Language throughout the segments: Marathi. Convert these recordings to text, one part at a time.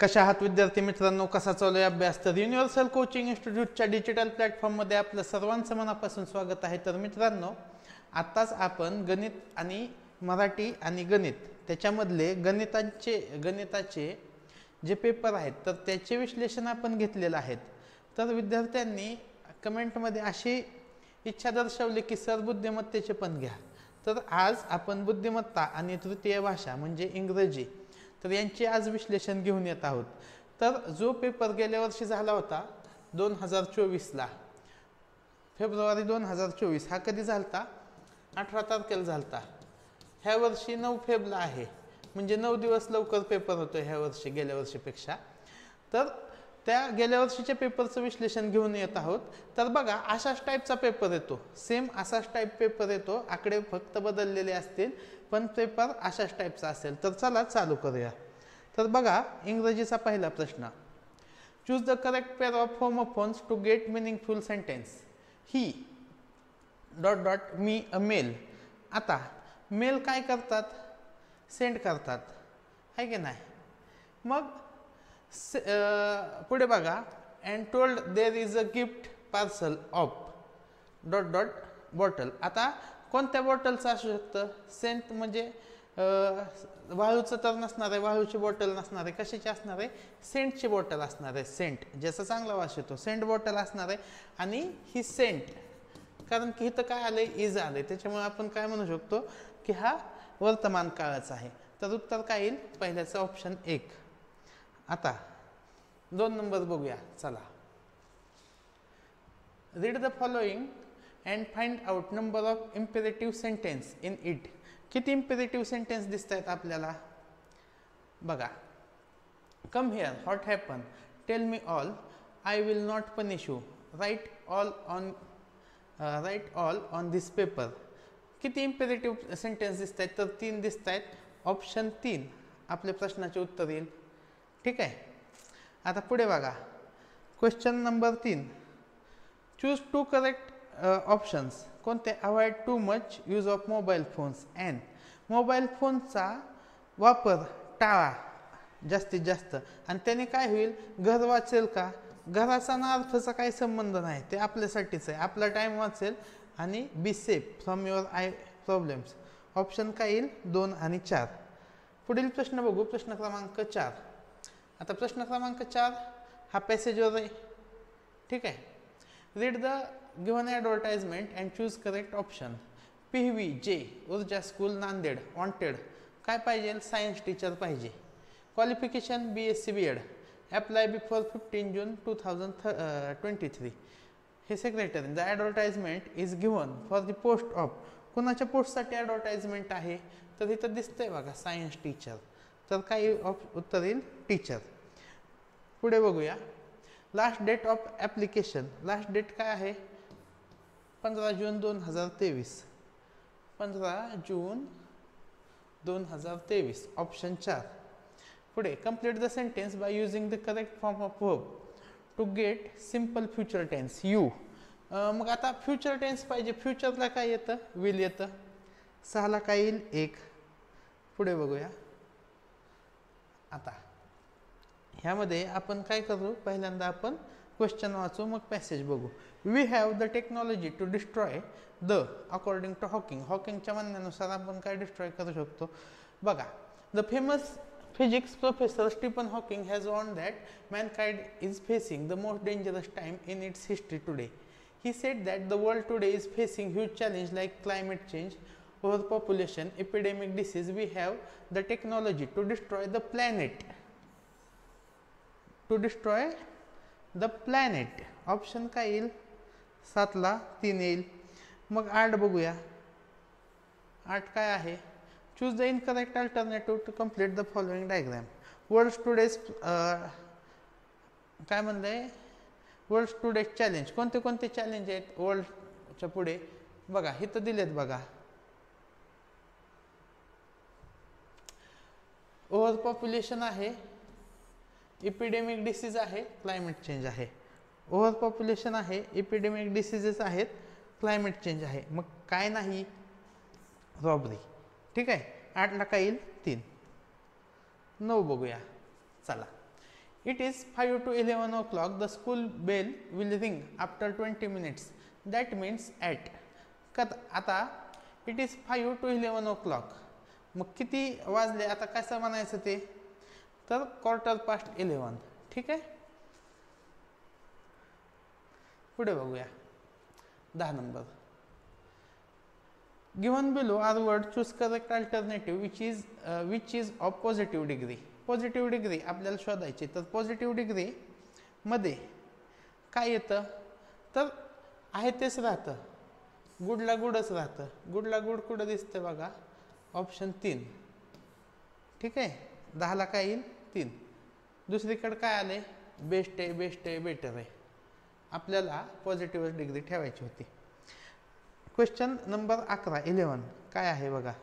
कशा आहात विद्यार्थी मित्रांनो, कसा चालू आहे अभ्यास? तर युनिव्हर्सल कोचिंग इन्स्टिट्यूटच्या डिजिटल प्लॅटफॉर्ममध्ये आपलं सर्वांचं मनापासून स्वागत आहे. तर मित्रांनो, आत्ताच आपण गणित आणि मराठी आणि गणित त्याच्यामधले गणिताचे जे पेपर आहेत तर त्याचे विश्लेषण आपण घेतलेलं आहे. तर विद्यार्थ्यांनी कमेंटमध्ये अशी इच्छा दर्शवली की सर बुद्धिमत्तेचे पण घ्या. तर आज आपण बुद्धिमत्ता आणि तृतीय भाषा म्हणजे इंग्रजी तर यांचे आज विश्लेषण घेऊन येत आहोत. तर जो पेपर गेल्या वर्षी झाला होता 2024ला, फेब्रुवारी 2024, हा कधी झालता? 18 तारखेला झालता. ह्या वर्षी 9 फेब्रुवारीला आहे, म्हणजे 9 दिवस लवकर पेपर होतो ह्या वर्षी गेल्या वर्षीपेक्षा. तर त्या गेल्या वर्षीच्या पेपरचं विश्लेषण घेऊन येत आहोत. तर बघा, अशाच टाईपचा पेपर येतो, सेम असाच टाईप पेपर येतो, आकडे फक्त बदललेले असतील पण पेपर अशाच टाईपचा असेल. तर चला चालू करूया. तर बघा, इंग्रजीचा पहिला प्रश्न, choose the correct pair of homophones to get meaningful sentence. He dot dot me a mail. आता मेल काय करतात? सेंड करतात, आहे की नाही? मग पुढे बघा, and told there is a gift parcel of dot dot bottle. आता कोणत्या बॉटलचं असू शकतं? सेंट म्हणजे वाळूचं तर नसणार आहे, वाळूची बॉटल नसणार आहे. कशाची असणार आहे? सेंटची बॉटल असणार आहे. सेंट ज्याचा चांगला वास येतो, सेंट बॉटल असणार आहे. आणि ही सेंट, कारण की इथं काय आलंय? इज आलंय, त्याच्यामुळे आपण काय म्हणू शकतो की हा वर्तमान काळाचा आहे. तर उत्तर काय येईल? पहिल्याचं ऑप्शन 1. आता 2 नंबर बघूया, चला. Read the following and find out number of imperative sentence in it. किती इम्पेरेटिव्ह सेंटेन्स दिसत आहेत आपल्याला? बघा, come here, what happen, tell me all, I will not punish you, write all on this paper. किती इम्पेरेटिव्ह सेंटेन्स दिसत आहेत? तर 3 दिसत आहेत. ऑप्शन 3 आपल्या प्रश्नाचे उत्तर येईल. ठीक आहे. आता पुढे बघा, question number 3, choose 2 correct options. कोणते? Avoid too much use of mobile phones and. Mobile फोनचा वापर टाळा जास्तीत जास्त, आणि त्याने काय होईल? घर वाचेल का? घराचा ना अर्थाचा काही संबंध नाही, ते आपल्यासाठीच आहे, आपला टाईम वाचेल. आणि be safe from your I problems. Option काय येईल? 2 आणि 4. पुढील प्रश्न बघू, प्रश्न क्रमांक 4. आता प्रश्न क्रमांक 4 हा पॅसेजवर आहे. ठीक आहे. Read the given advertisement and choose correct option. PVJ ऊर्जा स्कूल नांदेड वॉन्टेड. काय पाहिजे? सायन्स टीचर पाहिजे. Qualification BSc B.Ed. Apply before 15 जून 2023. हे secretary. The advertisement is given for the post of. कोणाच्या पोस्टसाठी ॲडव्हर्टाइजमेंट आहे? तर इथं दिसतंय बघा, सायन्स टीचर. तर काय उत्तर येईल? टीचर. पुढे बघूया, last date of application. Last date काय आहे? 15 जून 2023. 15 जून 2023. ऑप्शन 4. पुढे, complete the sentence by using the correct form of verb to get simple future tense. You. मग आता फ्युचर टेन्स पाहिजे. फ्युचरला काय येतं? विल येतं. 6ला काय येईल? 1. पुढे बघूया. आता ह्यामध्ये आपण काय करू? पहिल्यांदा आपण क्वेश्चन वाचू, मग पॅसेज बघू. We have the technology to destroy the, according to Hawking. हॉकिंगच्या म्हणण्यानुसार आपण काय डिस्ट्रॉय करू शकतो? बघा, the famous physics professor Stephen Hawking has warned that mankind is facing the most dangerous time in its history today. He said that the world today is facing huge challenges like climate change, overpopulation, epidemic disease. We have the technology to destroy the planet. To destroy the planet. Option काय येईल? 7ला 3 येईल. मग 8 बघूया. 8 काय आहे? Choose the incorrect alternative to complete the following diagram. World today's काय म्हणलंय? World today's challenge. कोणते कोणते चॅलेंज आहेत वर्ल्डच्या पुढे? बघा, इथं दिलेत बघा. ओव्हर पॉप्युलेशन आहे, इपिडेमिक डिसीज आहे, क्लायमेट चेंज आहे. ओव्हर पॉप्युलेशन आहे, इपिडेमिक डिसीजेस आहेत, क्लायमेट चेंज आहे. मग काय नाही? रॉबरी. ठीक आहे. 8ला काय येईल? 3. 9 बघूया, चला. It is 5 to 11 o'clock. The school bell will ring after 20 minutes. That means at. आता इट इज 5 to 11 o'clock. मग किती वाजले आता कसं म्हणायचं ते, तर 11:15. ठीक आहे. पुढे बघूया 10 number. Given below are word, choose correct alternative which is of positive degree. Positive degree आपल्याला शोधायची, तर पॉझिटिव्ह डिग्री मध्ये काय येतं, तर आहे तेच राहतं, गुडला गुडच राहतं. गुडला गुड कुठं दिसतं बघा, ऑप्शन 3. ठीक आहे. 10ला काय येईल 3. दुसरीकडे काय आले, बेस्ट आहे, बेस्ट आहे, बेटर आहे. आपल्याला पॉझिटिव्ह डिग्री ठेवायची होती. क्वेश्चन नंबर 11 काय आहे बघा.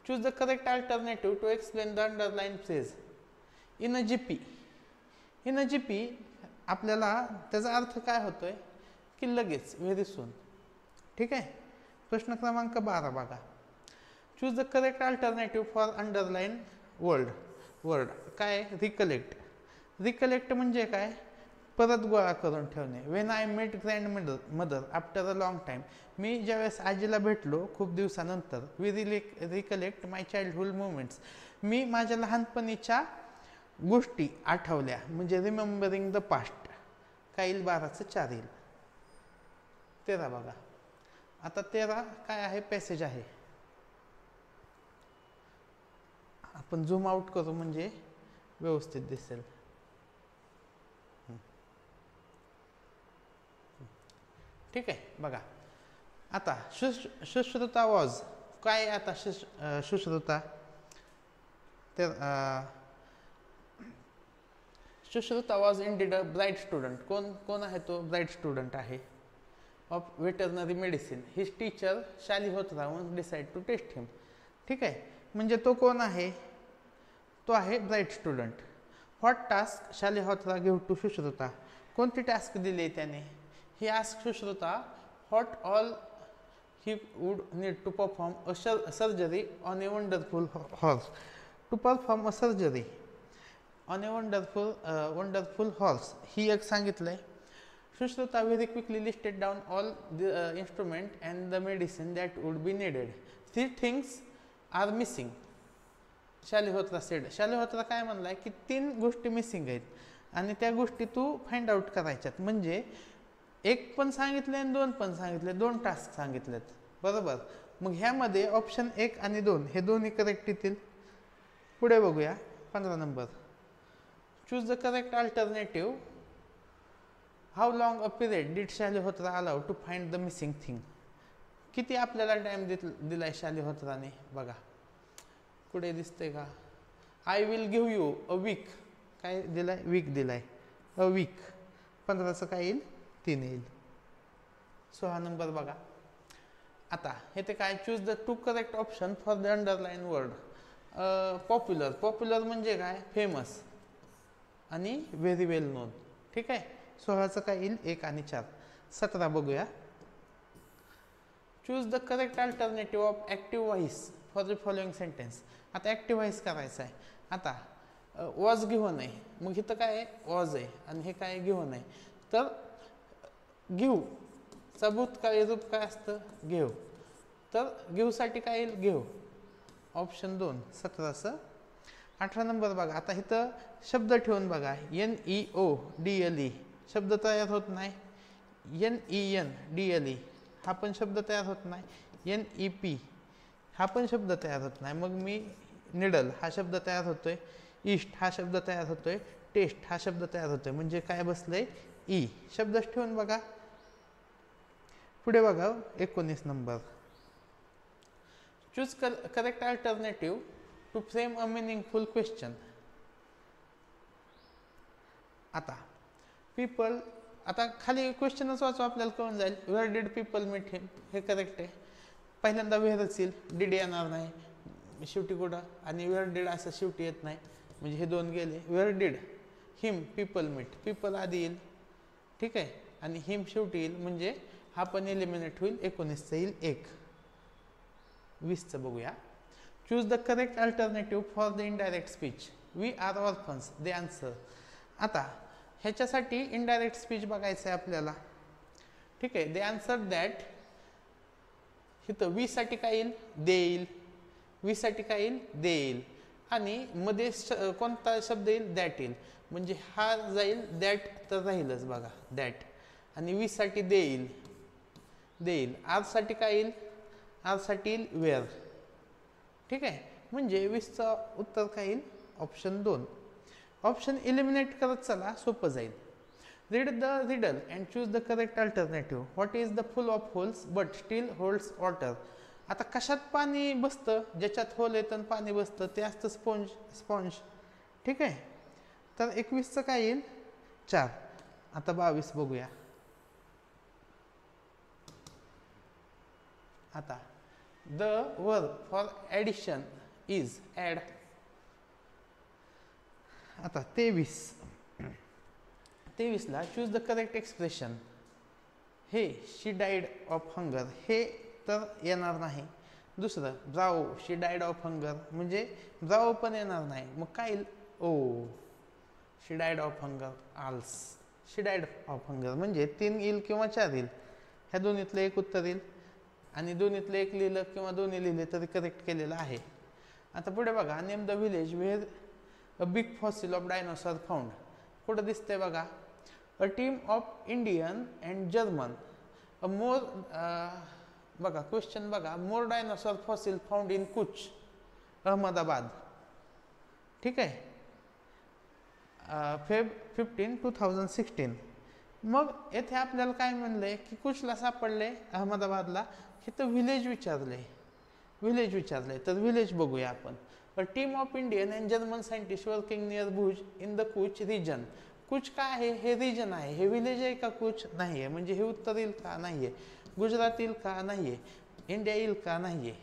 Choose the correct alternative to explain the underlined phrase. In a GP. In a GP आपल्याला त्याचा अर्थ काय होतोय की लगेच, व्हेरी सून. ठीक आहे. प्रश्न क्रमांक 12 बघा. Choose the correct alternative for underlined word. काय, रिकलेक्ट. रिकलेक्ट म्हणजे काय, परत गोळा करून ठेवणे. When I met grandmother after a long time. मी ज्यावेळेस आजीला भेटलो खूप दिवसानंतर. We recollect my childhood movements. मी माझ्या लहानपणीच्या गोष्टी आठवल्या, म्हणजे रिमेंबरिंग द पास्ट. काय येईल, 12चं 4 येईल. 13 बघा. आता 13 काय आहे, पॅसेज आहे. आपण झूम आउट करू म्हणजे व्यवस्थित दिसेल. ठीक आहे. बघा आता सुश्रुता वॉज काय, आता सुश्रुता, तर Sushruta was indeed a bright student. कोण आहे तो, ब्राईट स्टुडंट आहे of veterinary medicine. His teacher Shalihotra once decide to test him. ठीक आहे. म्हणजे तो कोण आहे, तो आहे bright student. What task Shalihotra give to Sushruta. कोणती टास्क दिली त्याने. He asked Sushruta what all he would need to perform a surgery on a wonderful horse. To perform a surgery on a wonderful horse. ही एक सांगितलंय. Sushruta very quickly listed down all the instrument and the medicine that would be needed. 3 things are missing. Shalihotra said. Shalihotra काय म्हणलाय की 3 गोष्टी मिसिंग आहेत आणि त्या गोष्टी तू फाइंड आउट करायच्यात. म्हणजे 1 पण सांगितले आणि 2 पण सांगितले, 2 टास्क सांगितलेत. बरोबर. मग ह्यामध्ये ऑप्शन 1 आणि 2 हे दोन्ही करेक्ट येतील. पुढे बघूया 15 number. Choose the correct alternative. How long a period did Shalihotra allow to find the missing thing. किती आपल्याला टाइम दिलाय शालिहोत्राने बघा. पुढे दिसते का, I will give you a week. काय दिलाय, वीक दिलाय, अ वीक. 15चं काय येईल, 3 येईल. 16 नंबर बघा. आता हे ते काय, choose the 2 correct option for the underline word. Popular. Popular म्हणजे काय, फेमस आणि व्हेरी वेल नोन. ठीक आहे. 16चं काय येईल, 1 आणि 4. 17 बघूया. Choose the correct alternative of active voice for the following sentence. आता ॲक्टिव्ह व्हॉइस करायचं आहे. आता वॉज गिव्हन आहे, मग इथं काय आहे, वॉज आहे आणि हे काय गिव्हन आहे. तर गिव्ह चा भूतकाळी रूप काय असतं, घेव. तर गिव्हसाठी काय येईल, घेव. ऑप्शन 2. 17चं. 18 नंबर बघा. आता इथं शब्द ठेवून बघा. NEODLE शब्द तयार होत नाही. NENDLE हा पण शब्द तयार होत नाही. NEP हा पण शब्द तयार होत नाही. मग मी निडल हा शब्द तयार होतोय, ईस्ट हा शब्द तयार होतोय, टेस्ट हा शब्द तयार होतोय. म्हणजे काय बसलंय, ई. शब्दच ठेवून बघा. पुढे बघा 19 number. Choose correct alternative to frame a meaningful question. आता पीपल, आता खाली क्वेश्चनच वाचू आपल्याला कळून जाईल. Where did people meet him, हे करेक्ट आहे. पहिल्यांदा वेअरच येईल, डिड येणार नाही. शेवटी कुठं आणि वेअर डिड असं शेवटी येत नाही, म्हणजे हे 2 गेले. Where did him people meet, people आधी येईल. ठीक आहे. आणि हिम शेवटी येईल, म्हणजे हा पण एलिमिनेट होईल. 19चं येईल 1. 20चं बघूया. Choose the correct alternative for the indirect speech. We are orphans, they answer. आता ह्याच्यासाठी इनडायरेक्ट स्पीच बघायचं आहे आपल्याला. ठीक आहे, दे आन्सर दॅट. इथं वी साठी काय येईल? दे येईल. वी साठी काय येईल? दे येईल. आणि मध्ये कोणता शब्द येईल? दॅट येईल. म्हणजे हा जाईल, दॅट तर राहीलच बघा, दॅट. आणि वी साठी दे येईल, दे येईल. आर साठी काय येईल? आर साठी येईल वेअर. ठीक आहे, म्हणजे 20चं उत्तर काय येईल? ऑप्शन 2. ऑप्शन इलिमिनेट करत चला, सोपं जाईल. Read the riddle and choose the correct alternative. What is the full of holes but still holds water. आता कशात पाणी बसतं? ज्याच्यात होल येतं आणि पाणी बसतं ते असतं स्पॉन्ज. स्पॉन्ज. ठीक आहे, तर 21चं काय येईल? 4. आता 22 बघूया. आता the verb for addition is add. आता 23ला चूज द करेक्ट एक्सप्रेशन. हे शी डाईड ऑफ हंगर, हे तर येणार नाही. दुसरं bravo, she died of hunger, म्हणजे ब्रावो पण येणार नाही. मग काय येईल? Oh, she died of hunger. Else, she died of hunger, म्हणजे 3 येईल किंवा 4 येईल. ह्या दोन्हीतलं एक उत्तर येईल. आणि दोन्हीतलं एक लिहिलं किंवा दोन्ही लिहिले तरी करेक्ट केलेलं आहे. आता पुढे बघा, name the village where a big fossil of dinosaur found. कुठं दिसतंय बघा? A team of Indian and German a more. बघा क्वेश्चन बघा, more dinosaur fossil found in Kutch, Ahmedabad. ठीक आहे, फेब 15, 2016. मग येथे आपल्याला काय म्हणलंय की कुचला सापडले अहमदाबादला. इथं विलेज विचारले, विलेज विचारले, तर विलेज बघूया आपण. अ team of Indian and German scientist working near Bhuj in the Cooch region. Cooch काय आहे? हे रिजन आहे. हे विलेज आहे का? कुच नाही आहे. म्हणजे हे उत्तर येईल का? नाही आहे. गुजरात येईल का? नाही आहे. इंडिया येईल का? नाही आहे.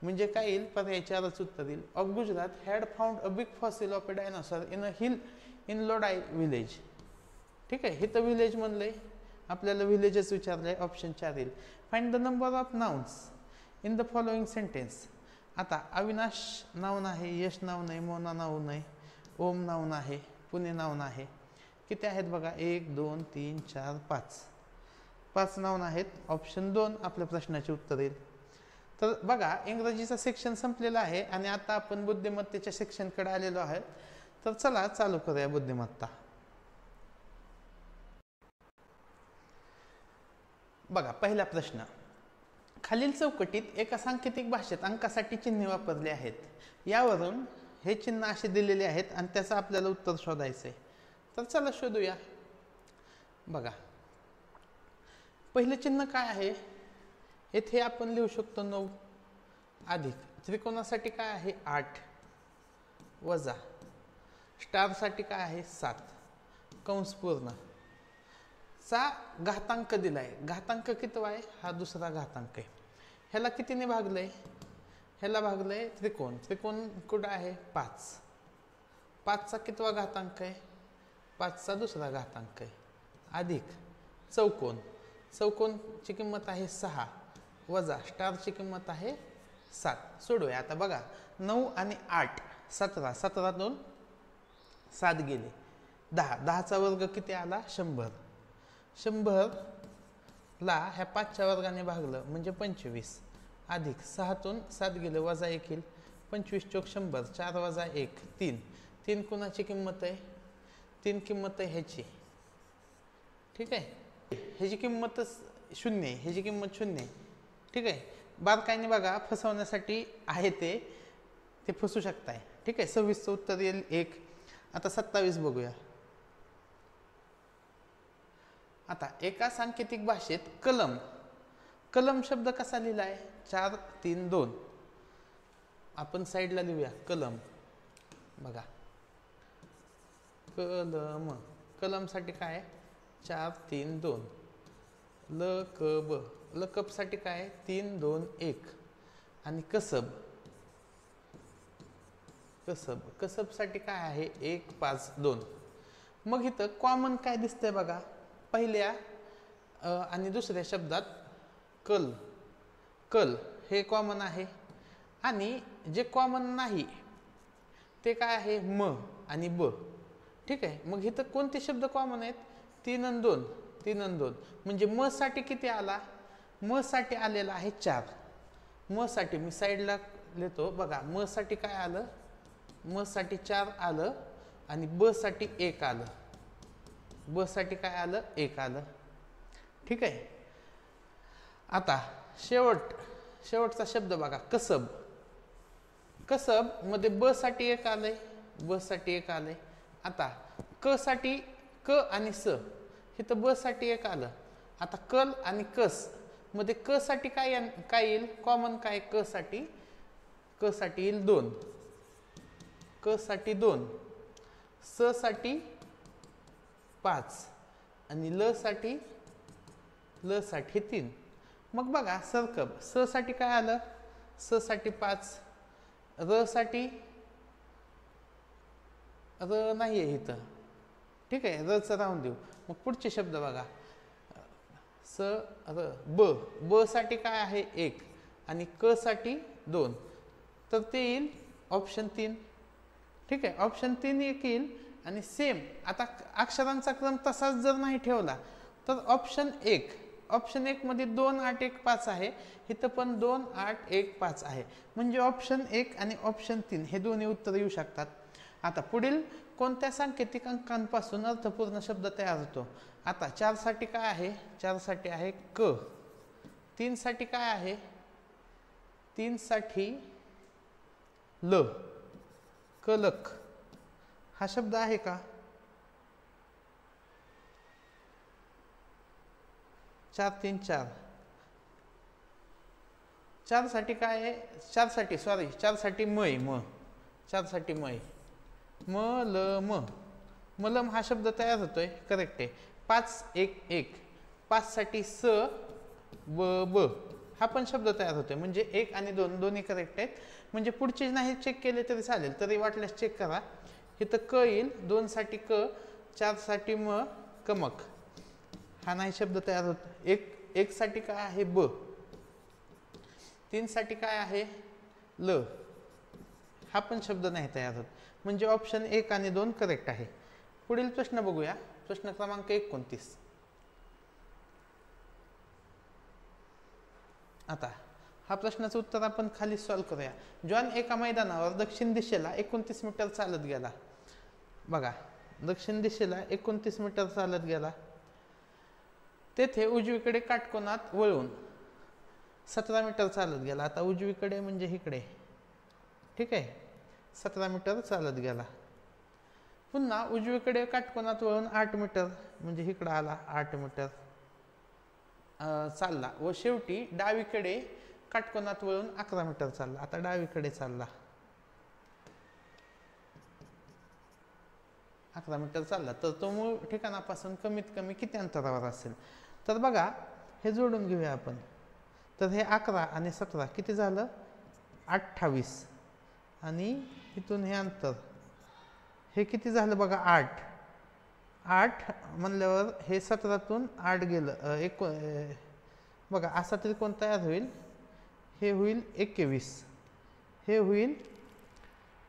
म्हणजे काय येईल? पर्याय 4च उत्तर येईल. Of Gujarat had found a big fossil of a dinosaur in a hill in Lodai village. ठीक आहे, हे तर विलेज म्हणलंय, आपल्याला विलेजच विचारलंय. ऑप्शन 4 येईल. Find the number of nouns in the following sentence. आता अविनाश नाऊन आहे, यश नाऊन आहे, मोना नाऊन आहे, ओम नाऊन आहे, पुणे नाऊन आहे. किती आहेत बघा? 1 2 3 4 5. 5 नाऊन आहेत. ऑप्शन 2 आपल्या प्रश्नाचे उत्तर येईल. तर बघा, इंग्रजीचा सेक्शन संपलेला आहे आणि आता आपण बुद्धिमत्तेच्या सेक्शनकडे आलेलो आहे. तर चला चालू करूया बुद्धिमत्ता. बघा, पहिला प्रश्न. खालील चौकटीत एका सांकेतिक भाषेत अंकासाठी चिन्हे वापरली आहेत. यावरून हे चिन्ह असे दिलेले आहेत आणि त्याचं आपल्याला उत्तर शोधायचं आहे. तर चला शोधूया. बघा, पहिलं चिन्ह काय आहे? येथे आपण लिहू शकतो 9 अधिक. त्रिकोणासाठी काय आहे? 8 वजा. स्टारसाठी काय आहे? 7 कंस पूर्ण. चा घातांक दिलाय. घातांक कितवा आहे? हा दुसरा घातांक आहे. ह्याला कितीने भागलंय? ह्याला भागलंय त्रिकोण. त्रिकोण कुठं आहे? 5. 5चा कितवा घातांक आहे? 5चा दुसरा घातांक आहे. अधिक चौकोन. चौकोनची किंमत आहे 6 वजा स्टारची किंमत आहे 7. सोडूया. आता बघा, 9 आणि 8 17. 17 7 गेले. 10. 10चा वर्ग किती आला? 100. 100ला ह्या 5च्या वर्गाने भागलं म्हणजे 25. अधिक 6 7 गेले, वजा 1 येईल. 25 चोक 100. 4 वजा 1 3. 3 कुणाची किंमत आहे? 3 किंमत आहे ह्याची. ठीक आहे, ह्याची किंमतच 0 आहे. ह्याची किंमत 0 आहे. ठीक आहे, बारकाईने बघा, फसवण्यासाठी आहे ते फसू शकताय. ठीक आहे, 26चं उत्तर येईल 1. आता 27 बघूया. आता एका सांकेतिक भाषेत कलम. कलम शब्द कसा लिहिलाय? 4 3 2. आपण साईडला लिहूया कलम. बघा, कलम. कलमसाठी काय? 4 3 2. लकब. लकबसाठी काय? 3 2 1. आणि कसब. कसब. कसबसाठी काय आहे? 1 5 2. मग इथं कॉमन काय दिसतंय बघा? पहिल्या आणि दुसऱ्या शब्दात कल. कल हे कॉमन आहे. आणि जे कॉमन नाही ते काय आहे म आणि ब. ठीक आहे, मग इथं कोणते शब्द कॉमन आहेत? 3 आणि 2, 3 आणि 2. म्हणजे म साठी किती आला? म साठी आलेला आहे 4. म साठी मी साईडला लिहितो बघा, म साठी काय आलं? म साठी 4 आलं आणि ब साठी 1 आलं. ब साठी काय आलं? 1 आलं. ठीक आहे, आता शेवटचा शब्द बघा, कसब. कसब मध्ये ब साठी 1 आलंय, ब साठी 1 आलंय. आता क साठी क आणि स, इथं ब साठी 1 आलं. आता कल आणि कस मध्ये क साठी काय येईल? कॉमन काय? क साठी येईल 2, क साठी 2, स साठी 5 आणि ल साठी 3. मग बघा सरकब, स साठी काय आलं? स साठी 5, र साठी र नाही आहे इथं. ठीक आहे, रचं राहून देऊ. मग पुढचे शब्द बघा, स र ब साठी काय आहे? 1 आणि क साठी 2, तर ते येईल ऑप्शन 3. ठीक आहे, ऑप्शन 3 एक येईल. आणि सेम आता अक्षरांचा क्रम तसाच जर नाही ठेवला तर ऑप्शन 1 मध्ये 2 8 1 5 आहे, इथं पण 2 8 1 5 आहे. म्हणजे ऑप्शन 1 आणि ऑप्शन 3 हे दोन्ही उत्तर येऊ शकतात. आता पुढील कोणत्या सांकेतिक अंकांपासून अर्थपूर्ण शब्द तयार होतो? आता 4 साठी काय आहे? 4 साठी आहे क. 3 साठी काय आहे? 3 साठी ल. कलक हा शब्द आहे का? 4 3 4. 4 साठी काय आहे? 4 साठी मय. 4 साठी मय, मलम हा शब्द तयार होतोय, करेक्ट आहे. 5 1 1. 5 साठी स ब हा पण शब्द तयार होतोय. म्हणजे 1 आणि 2 दोन्ही करेक्ट आहेत. म्हणजे पुढचे नाही चेक केले तरी चालेल, तरी वाटल्यास चेक करा. इथं क येईल, 2 साठी क, 4 साठी म, कमक हा नाही शब्द तयार होत. 1 साठी काय आहे? ब. 3 साठी काय आहे? ल. हा पण शब्द नाही तयार होत. म्हणजे ऑप्शन 1 आणि 2 करेक्ट आहे. पुढील प्रश्न बघूया, प्रश्न क्रमांक 29. आता हा प्रश्नाचं उत्तर आपण खाली सॉल्व्ह करूया. जॉन एका मैदानावर दक्षिण दिशेला 29 मीटर चालत गेला. बघा, दक्षिण दिशेला 29 मीटर चालत गेला. तेथे उजवीकडे काटकोनात वळून 17 मीटर चालत गेला. आता उजवीकडे म्हणजे इकडे. ठीक आहे, 17 मीटर चालत गेला. पुन्हा उजवीकडे काटकोनात वळून 8 मीटर म्हणजे इकडे आला, 8 मीटर चालला व शेवटी डावीकडे काटकोनात वळून 11 मीटर चालला. आता डावीकडे चालला, 11 मीटर चालला, तर तो मूळ ठिकाणापासून कमीत कमी किती अंतरावर असेल? तर बघा, हे जोडून घेऊया आपण. तर हे 11 आणि 17 किती झालं? 28. आणि इथून हे अंतर हे किती झालं बघा? 8. 8 म्हणल्यावर हे 17तून 8 गेलं, बघा असा त्रिकोण तयार होईल. हे होईल 21, हे होईल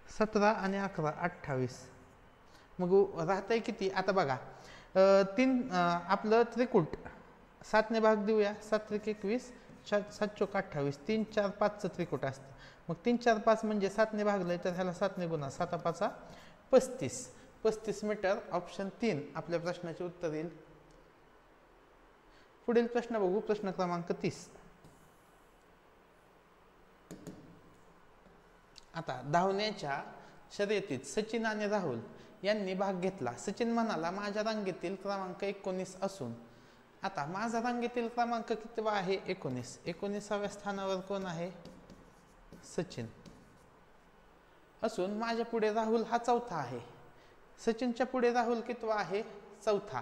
17 आणि 11 28. मग राहतंय किती? आता बघा, 3 आपलं त्रिकूट 7 ने भाग देऊया. 7 त्रिक 21, 7 चौक 28, 3 4 5चं त्रिकूट असतं. मग 3 4 5 म्हणजे 7 ने भागलंय, तर ह्याला 7 ने गुणा, 7 5 35 मीटर. ऑप्शन 3 आपल्या प्रश्नाचे उत्तर येईल. पुढील प्रश्न बघू, प्रश्न क्रमांक 30. आता धावण्याच्या शर्यतीत सचिन आणि राहुल यांनी भाग घेतला. सचिन म्हणाला, माझ्या रांगेतील क्रमांक 19 असून. आता माझा रांगेतील क्रमांक कितवा आहे? 19. 19व्या स्थानावर कोण आहे? सचिन असून माझ्या पुढे राहुल हा चौथा आहे. सचिनच्या पुढे राहुल कितवा आहे? चौथा.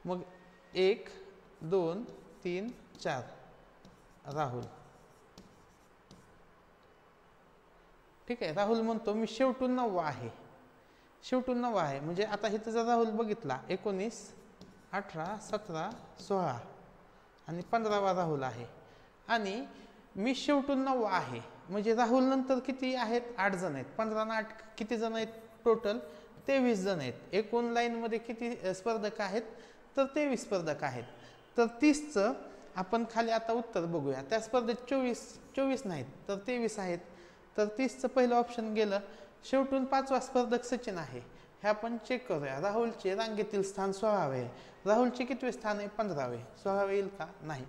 मग 1 2 3 4 राहुल. ठीक आहे, राहुल म्हणतो मी शेवटून 9 आहे. शेवटून 9 आहे म्हणजे आता इथं जर राहुल बघितला, 19 18 17 16 आणि 15वा राहुल आहे. आणि मी शेवटून 9 आहे म्हणजे राहुल नंतर किती आहेत? 8 जण आहेत. 15 आणि 8 किती जण आहेत टोटल? 23 जण आहेत. एकूण लाईनमध्ये किती स्पर्धक आहेत? तर 23 स्पर्धक आहेत. तर 30चं आपण खाली आता उत्तर बघूया. त्या स्पर्धेत 24 नाहीत तर 23 आहेत. तर 30चं पहिलं ऑप्शन गेलं. शेवटून 5वा स्पर्धक सचिन आहे. हे आपण चेक करूया. राहुलचे रांगेतील स्थान 16वे. राहुलचे कितवे स्थान आहे? 15वे. 16वे येईल का? नाही.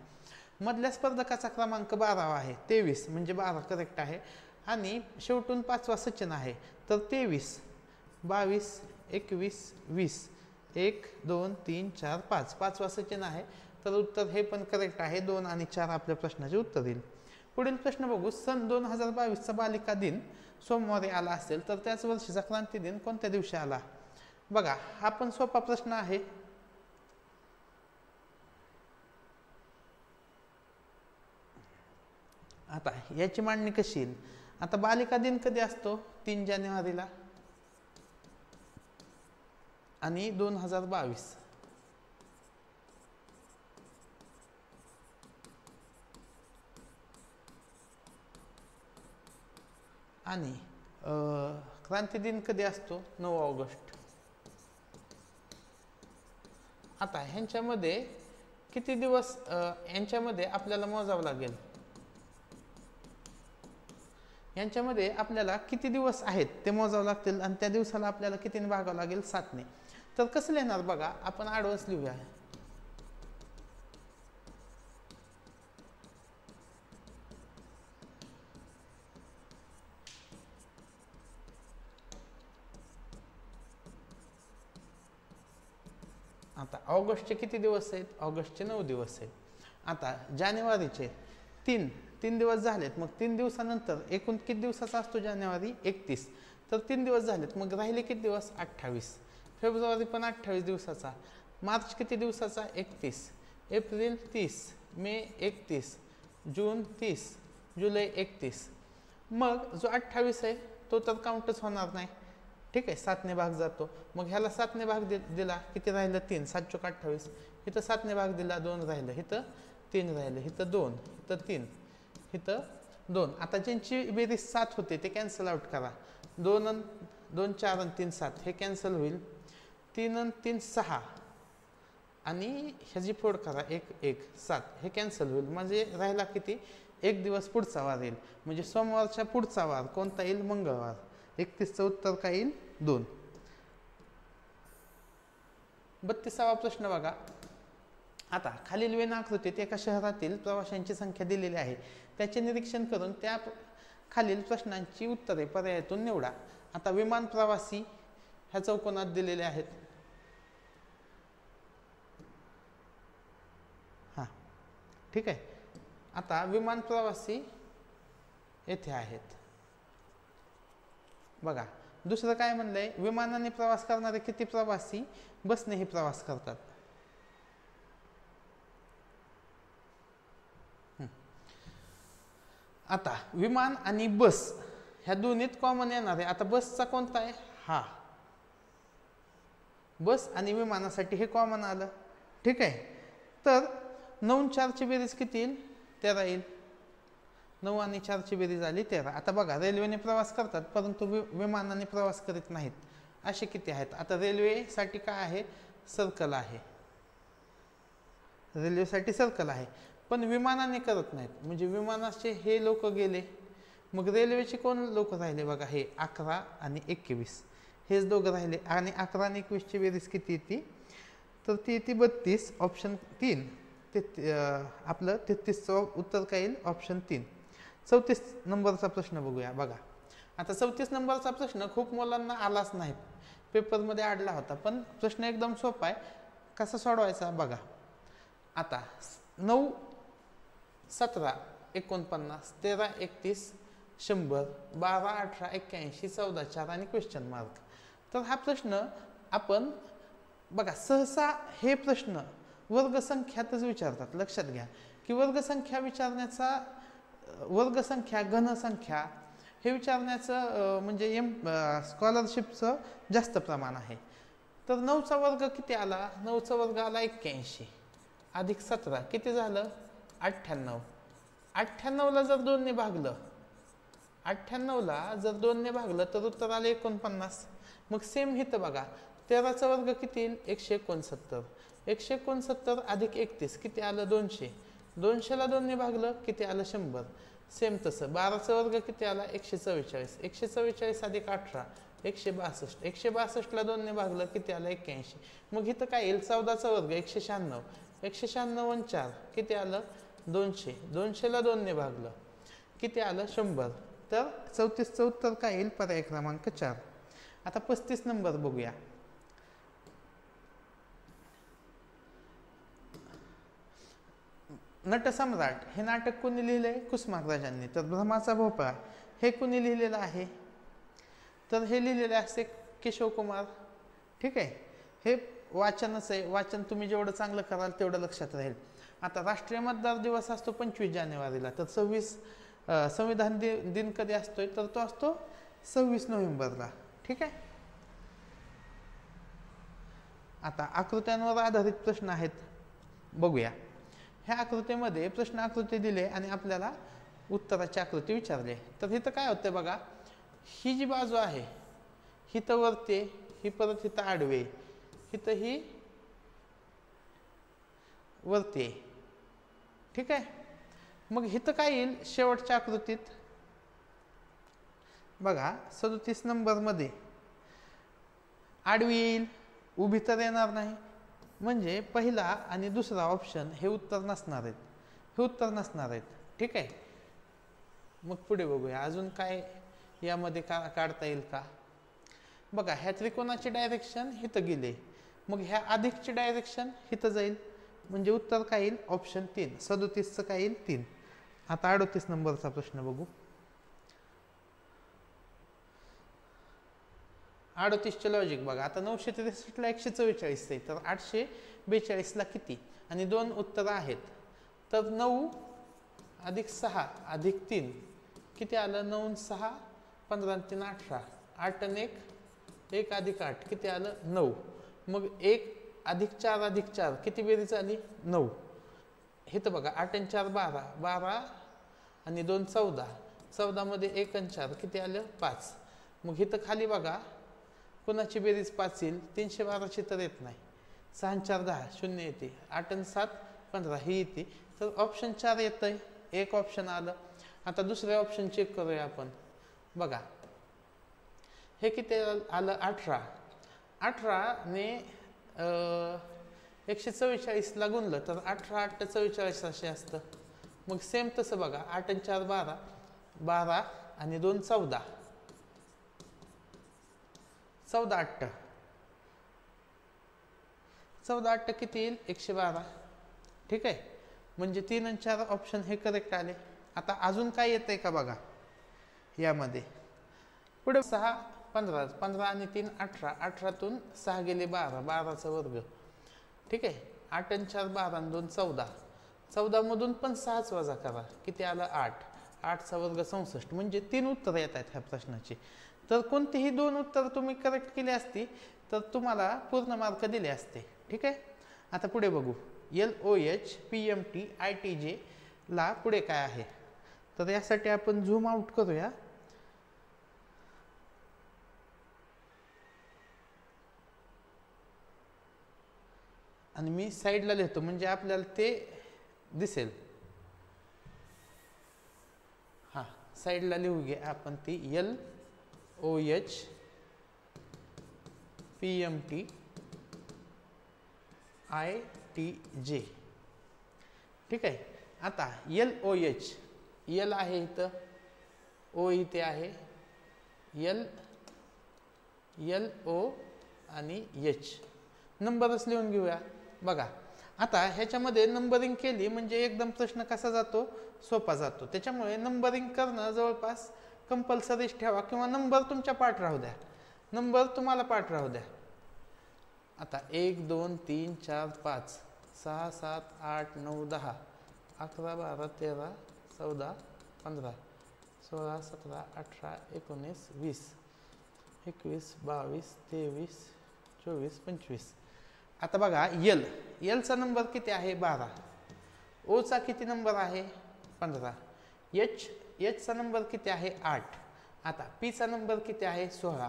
मधल्या स्पर्धकाचा क्रमांक 12वा आहे. 23 म्हणजे 12 करेक्ट आहे. आणि शेवटून 5वा सचिन आहे. तर 23, 22, 21, 20, 1, 2, 3, 4, 5. 5वा सचिन आहे. तर उत्तर हे पण करेक्ट आहे. 2 आणि 4 आपल्या प्रश्नाचे उत्तर येईल. पुढील प्रश्न बघू. सन 2022चा बालिका दिन सोमवारी आला असेल तर त्याच वर्षीचा क्रांती दिन कोणत्या दिवशी आला? बघा, हा पण सोपा प्रश्न आहे. आता याची मांडणी कशी येईल? आता बालिका दिन कधी असतो? 3 जानेवारीला आणि 2022. आणि क्रांती दिन कधी असतो? 9 ऑगस्ट. आता ह्यांच्यामध्ये किती दिवस यांच्यामध्ये आपल्याला मोजावं लागेल? यांच्यामध्ये आपल्याला किती दिवस आहेत ते मोजावं लागतील आणि त्या दिवसाला आपल्याला कितीने भागावं लागेल? 7ने. तर कसं लिहिणार बघा, आपण ॲडव्हान्स लिहूया. आता ऑगस्टचे किती दिवस आहेत? ऑगस्टचे 9 दिवस आहेत. आता जानेवारीचे 3 दिवस झालेत. मग 3 दिवसानंतर एकूण किती दिवसाचा असतो जानेवारी? 31. तर 3 दिवस झालेत. मग राहिले किती दिवस? 28. फेब्रुवारी पण 28 दिवसाचा. मार्च किती दिवसाचा? 31. एप्रिल 30. मे 31. जून 30. जुलै 31. मग जो 28 आहे तो तर काउंटच होणार नाही. ठीक आहे, 7ने भाग जातो. मग ह्याला 7ने भाग दिला, किती राहिलं? 3. 7 चोक 28. इथं 7ने भाग दिला, 2 राहिलं. इथं 3 राहिलं. इथं 2. इथं 3. इथं 2. आता ज्यांची बेरीज 7 होते ते कॅन्सल आउट करा. 2 2 4 आणि 3 7 हे कॅन्सल होईल. 3 आणि 3 6 आणि ह्याची फोड करा. 1 1 7 हे कॅन्सल होईल. म्हणजे राहिला किती? 1 दिवस पुढचा वार येईल. म्हणजे सोमवारच्या पुढचा वार कोणता येईल? मंगळवार. 31चं उत्तर काय येईल? 2. 32वा प्रश्न बघा. आता खालील वेन आकृतीत एका शहरातील प्रवाशांची संख्या दिलेली आहे. त्याचे निरीक्षण करून त्या खालील प्रश्नांची उत्तरे पर्यायातून निवडा. आता विमान प्रवासी ह्या चौकोनात दिलेले आहेत. हां, ठीक आहे. आता विमान प्रवासी येथे आहेत. बघा, दुसरं काय म्हणलंय? विमानाने प्रवास करणारे किती प्रवासी बसनेही प्रवास करतात? आता विमान आणि बस ह्या दोन्हीत कॉमन येणार आहे. आता बसचा कोणता आहे? हा. बस आणि विमानासाठी हे कॉमन आलं. ठीक आहे. तर 9 आणि 4ची बेरीज किती येईल? 13 येईल. 9 आणि 4ची बेरीज आली 13. आता बघा, रेल्वेने प्रवास करतात परंतु विमानाने प्रवास करीत नाहीत. असे किती आहेत? आता रेल्वेसाठी काय आहे? सर्कल आहे. रेल्वेसाठी सर्कल आहे. पण विमानाने करत नाहीत. म्हणजे विमानाचे हे लोक गेले. मग रेल्वेचे कोण लोक राहिले? बघा, हे 11 आणि 21 हेच दोघं राहिले. आणि 11 आणि 21ची बेरीज किती येते? तर ती येते 32. ऑप्शन 3. आपलं 33चं उत्तर काय येईल? ऑप्शन 3. 34 नंबरचा प्रश्न बघूया. बघा, आता 34 नंबरचा प्रश्न खूप मुलांना आलाच नाही, पेपरमध्ये अडला होता. पण प्रश्न एकदम सोपा आहे. कसा सोडवायचा बघा. आता 9 17 49 13 31 100 12 18 81 14 4 आणि क्वेश्चन मार्क. तर हा प्रश्न आपण बघा, सहसा हे प्रश्न वर्गसंख्यातच विचारतात. लक्षात घ्या की वर्गसंख्या विचारण्याचा, वर्गसंख्या घनसंख्या हे विचारण्याचं म्हणजे स्कॉलरशिपचं जास्त प्रमाण आहे. तर 9चा वर्ग किती आला? 9चा वर्ग आला 81 अधिक 17 किती झालं? 98. 98ला जर 2ने भागलं 98ला जर 2 ने भागलं तर उत्तर आलं 49. मग सेम इथं बघा 13चा वर्ग किती येईल 169. 169 अधिक 31 किती आलं 200. 200ला 2 ने भागलं किती आलं 100. सेम तसं 12चा वर्ग किती आला 144. 144 अधिक 18 162. 162ला 2 ने भागलं किती आलं 81. मग इथं काय येईल 14चा वर्ग 196. 196 आणि 4 किती आलं 200. 200ला 2 ने भागलं किती आलं 100. तर 34चं उत्तर काय येईल पर्याय क्रमांक 4. आता 35 नंबर बघूया. नटसम्राट हे नाटक कोणी लिहिलंय कुसुमाग्रजांनी. तर भ्रमाचा भोपळा हे कोणी लिहिलेलं आहे तर हे लिहिलेले असते केशव कुमार. ठीक आहे, हे वाचनच आहे. वाचन तुम्ही जेवढं चांगलं कराल तेवढं लक्षात राहील. आता राष्ट्रीय मतदार दिवस असतो 25 जानेवारीला. तर संविधान दिन कधी असतोय तर तो असतो 26 नोव्हेंबरला. ठीक आहे. आता आकृत्यांवर आधारित प्रश्न आहेत बघूया. ह्या आकृतीमध्ये प्रश्न आकृती दिले आणि आपल्याला उत्तराची आकृती विचारली. तर इथं काय होतं बघा, ही जी बाजू आहे ही तर वरती, ही परत इथं आडवे, इथं ही वरती. ठीक आहे. मग इथं काय येईल शेवटच्या आकृतीत बघा 37 नंबर मध्ये आडवी येईल, उभी तर येणार नाही. म्हणजे पहिला आणि दुसरा ऑप्शन हे उत्तर नसणार आहेत, हे उत्तर नसणार आहेत. ठीक आहे. मग पुढे बघूया अजून काय यामध्ये काढता येईल का. बघा ह्या त्रिकोणाची डायरेक्शन इथं गेले, मग ह्या अधिकची डायरेक्शन इथं जाईल. म्हणजे उत्तर काय येईल ऑप्शन 3. 37चं काय येईल 3. आता 38 नंबरचा प्रश्न बघू. 38चे लॉजिक बघा. आता 963ला 144 आहे तर 842ला किती आणि 2 उत्तर आहेत. तर 9 अधिक 6 अधिक 3 किती आलं 9 आणि 6 15 आणि 3 18. 8 आणि 1 अधिक 8 किती आलं 9. मग 1 अधिक 4 अधिक 4 किती बेरीज आली 9. हे तर बघा 8 आणि 4 12, 12 आणि 2 14. 14 मध्ये 1 आणि 4 किती आलं 5. मग इथं खाली बघा कोणाची बेरीज 5 येईल 312ची तर येत नाही. 6 आणि 4 10 0 येते. 8 आणि 7 15 ही येते. तर ऑप्शन 4 येतंय. एक ऑप्शन आलं. आता दुसरे ऑप्शन चेक करूया आपण. बघा हे किती आलं 18. 18 ने 144ला गुणलं तर 18 8 44 असे असतं. मग सेम तसं बघा 8 आणि 4 12, 12 आणि 2 14. 14 8 14 8 किती येईल 112. ठीक आहे. म्हणजे 3 आणि 4 ऑप्शन हे करेक्ट आले. आता अजून काय येतंय का बघा यामध्ये. पुढे 6 15, 15 आणि 3 18, 18तून 6 गेले 12, 12चा वर्ग. ठीक आहे. 8 आणि 4 12 आणि 2 14. 14 मधून पण 6च वजा करा किती आलं 8. 8चा वर्ग 64. म्हणजे 3 उत्तर येत आहेत ह्या प्रश्नाची. तर कोणतीही 2 उत्तर तुम्ही करेक्ट केली असती तर तुम्हाला पूर्ण मार्क दिले असते. ठीक आहे. आता पुढे बघू. LOH PMT ITJ ला पुढे काय आहे. तर यासाठी आपण झूम आउट करूया. आणि मी साईडला लिहितो म्हणजे आपल्याला ते दिसेल. हा साईडला लिहू घ्या आपण ती LOH PMT ITJ. ठीक आहे. आता LOH L आहे इथं, O इथे आहे, LO आणि H नंबरच लिहून घेऊया. बघा आता ह्याच्यामध्ये नंबरिंग केली म्हणजे एकदम प्रश्न कसा जातो सोपा जातो. त्याच्यामुळे नंबरिंग करणं जवळपास कंपल्सरीच ठेवा किंवा नंबर तुमच्या पाठ राहू द्या. नंबर तुम्हाला पाठ राहू द्या. आता 1 2 3 4 5 6 7 8 9 10 11 12 13 14 15 16 17 18 19 20 21 22 23 24 25. आता बघा Lचा नंबर किती आहे 12. Oचा किती नंबर आहे 15. H एचचा नंबर किती आहे 8. आता पीचा नंबर किती आहे 16.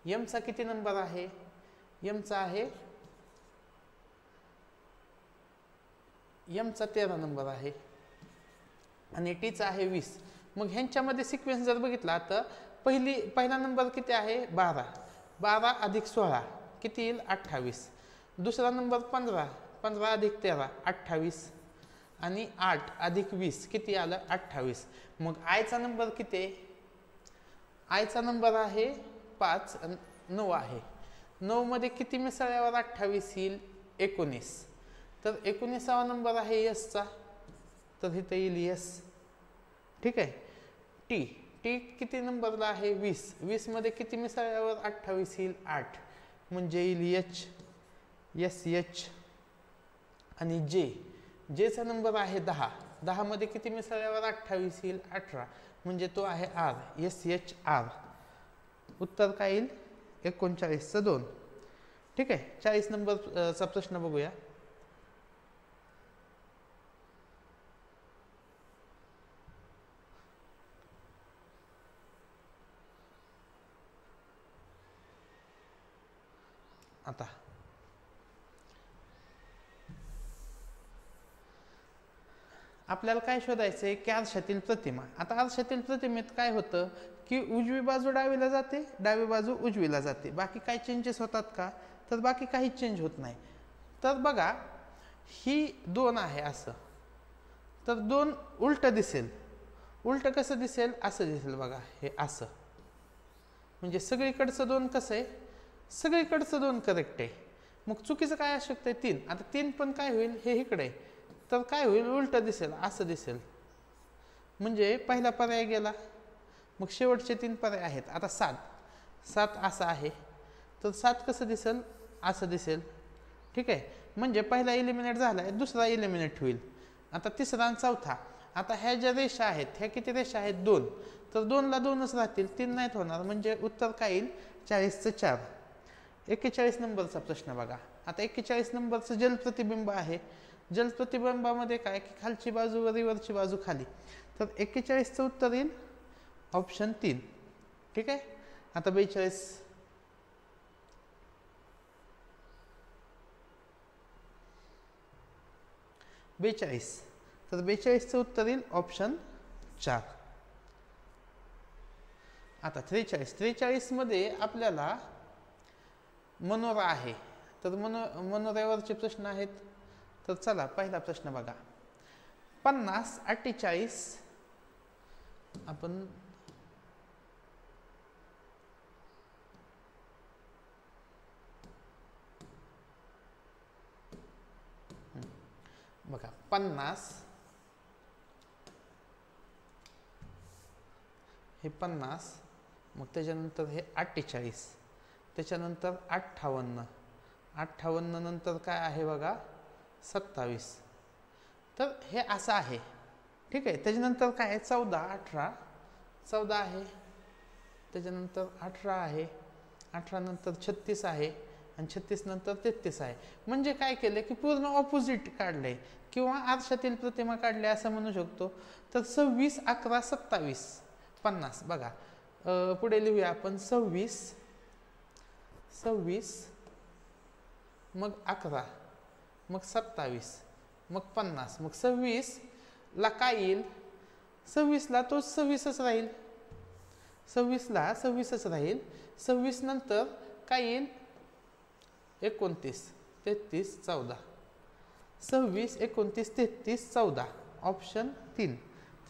एमचा किती नंबर आहे, एमचा आहे एमचा 13 नंबर आहे आणि टीचा आहे 20. मग ह्यांच्यामध्ये सिक्वेन्स जर बघितला तर पहिला नंबर किती आहे 12. 12 अधिक 16 किती येईल 28. दुसरा नंबर 15. 15 अधिक 13 28 आणि 8 अधिक 20 किती आलं 28. मग आयचा नंबर किती आहे, आयचा नंबर आहे 5 आणि 9 आहे. 9 मध्ये किती मिसळल्यावर 28 येईल 19. तर 19वा नंबर आहे एसचा, तर इथे येईल एस. ठीक आहे. टी टी किती नंबरला आहे 20. 20 मध्ये किती मिसळल्यावर 28 येईल 8, म्हणजे येईल एच एस एच. आणि जे जेचा नंबर आहे 10. 10 मध्ये किती मिसळल्यावर 28 येईल 18, म्हणजे तो आहे आर एस एच आर. उत्तर काय येईल 39चं 2. ठीक आहे. 40 नंबरचा प्रश्न बघूया. आता आपल्याला काय शोधायचं आहे की आरशातील प्रतिमा. आता आरशातील प्रतिमेत काय होतं की उजवी बाजू डावीला जाते, डावी बाजू उजवीला जाते. बाकी काय चेंजेस होतात का, तर बाकी काही चेंज होत नाही. तर बघा ही 2 आहे असं, तर 2 उलट दिसेल. उलट कसं दिसेल, असं दिसेल बघा, हे असं. म्हणजे सगळीकडचं 2 कसं आहे, सगळीकडचं 2 करेक्ट आहे. मग चुकीचं काय असू शकतं 3. आता 3 पण काय होईल, हे इकडे, तर काय होईल उलट दिसेल, असं दिसेल. म्हणजे पहिला पर्याय गेला. मग शेवटचे 3 पर्याय आहेत. आता 7 असं आहे, तर 7 कसं दिसेल, असं दिसेल. ठीक आहे. म्हणजे पहिला इलिमिनेट झाला आहे, दुसरा इलिमिनेट होईल. आता तिसरा आणि चौथा. आता ह्या ज्या रेषा आहेत, ह्या किती रेषा आहेत 2, तर 2ला 2च राहतील, 3 नाहीत होणार. म्हणजे उत्तर काय येईल 40चं 4. 41 नंबरचा प्रश्न बघा. आता 41 नंबरचं जलप्रतिबिंब आहे. जलप्रतिबिंबामध्ये काय की खालची बाजू वरी, वरची बाजू खाली. तर 41चं उत्तर येईल ऑप्शन 3. ठीक आहे. आता 42. तर 42चं उत्तर येईल ऑप्शन 4. आता 43 मध्ये आपल्याला मनोरा आहे. तर मनोऱ्यावरचे प्रश्न आहेत. तर चला पहिला प्रश्न बघा. 50 48 आपण बघा 50 हे 50, मग त्याच्यानंतर हे 48, त्याच्यानंतर 58 नंतर काय आहे बघा 27. तर हे असं आहे. ठीक आहे. त्याच्यानंतर काय आहे 14 आहे, त्याच्यानंतर 18 आहे, 18 नंतर 36 आहे आणि 36 नंतर 33 आहे. म्हणजे काय केलं की पूर्ण ऑपोजिट काढले किंवा आरशातील प्रतिमा काढले असं म्हणू शकतो. तर 26 11 27 50 बघा. पुढे लिहूया आपण 26 मग 11 मग 27 मग 50 मग 26 ला काय येईल, 26ला तो 26च राहील. 26ला 26च राहील. 26 नंतर काय येईल 29 33 14. 26 29 33 14 ऑप्शन 3.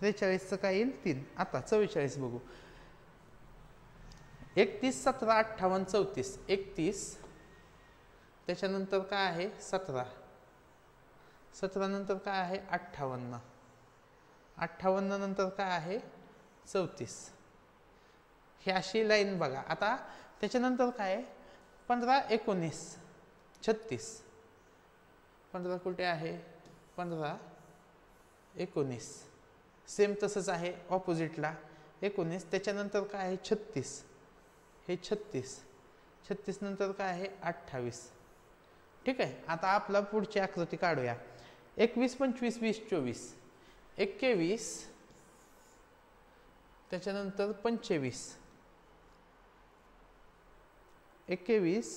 43चं काय येईल 3. आता 44 बघू. 31 17 58 34 31, त्याच्यानंतर काय आहे 17 नंतर काय आहे 58 नंतर काय आहे 34. ही अशी लाईन बघा. आता त्याच्यानंतर काय आहे 15 19 36. 15 कुठे आहे 15 19 सेम तसंच आहे ऑपोजिटला 19. त्याच्यानंतर काय आहे 36, हे 36 नंतर काय आहे 28. ठीक आहे. आता आपला पुढची आकृती काढूया. 21 25 20 24. 21 त्याच्यानंतर 25, 21,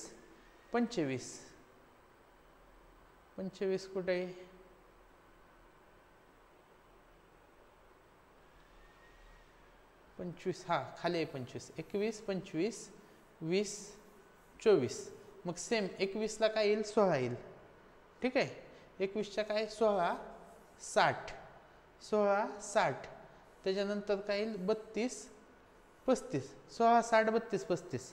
25, 25 कुठे आहे? 25 हा खाली आहे 25, 21, 25, 20, 24. मग सेम 21ला काय येईल? 16 येईल. ठीक आहे. 21च्या काय? 16, 60, 16, 60. त्याच्यानंतर काय येईल? 32, 35, 16, 60, 32, 35,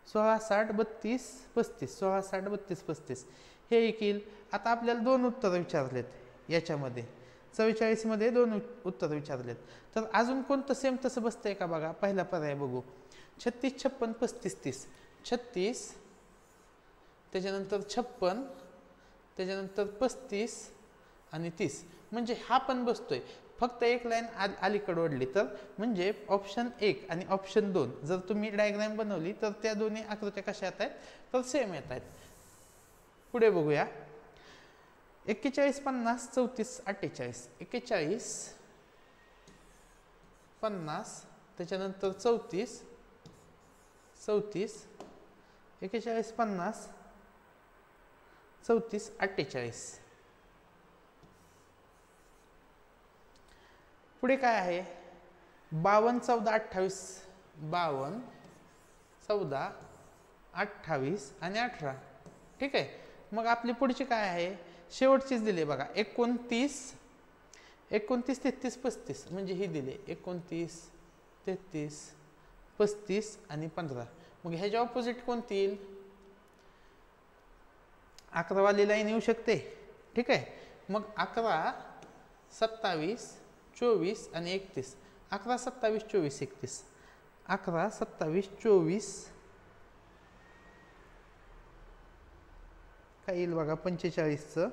16, 60, 32, 35, 16, 60, 32, 35 हे एक येईल. आता आपल्याला दोन उत्तरं विचारलेत याच्यामध्ये, 44 मध्ये दोन उत्तर विचारलेत. तर अजून कोणतं सेम तसं बसतंय का बघा. पहिला पर्याय बघू. 36, 56, 35, 30. 36, त्याच्यानंतर 56, त्याच्यानंतर 35 आणि 30. म्हणजे हा पण बसतोय. फक्त एक लाईन अलीकडे ओढली तर म्हणजे ऑप्शन 1 आणि ऑप्शन 2 जर तुम्ही डायग्राम बनवली तर त्या दोन्ही आकृत्या कशा येत आहेत? तर सेम येत आहेत. पुढे बघूया. 41, 50, 34, 48. 41, 50, त्याच्यानंतर 34, 34, 41, 50, 34, 48. पुढे काय आहे? 52, 14, 28. 52, 14, 28 आणि 18. ठीक आहे. मग आपली पुढची काय आहे? शेवटचीच दिली बघा. 29, 29, 33, 35 म्हणजे ही दिली 29, 33, 35 आणि 15. मग ह्याच्या ऑपोजिट कोणती येईल? 11 वाली लाईन येऊ शकते. ठीक आहे. मग 11, 27, 24 आणि 31. 11, 27, 24, 31. 11, 27, 24 काय येईल बघा? 45चं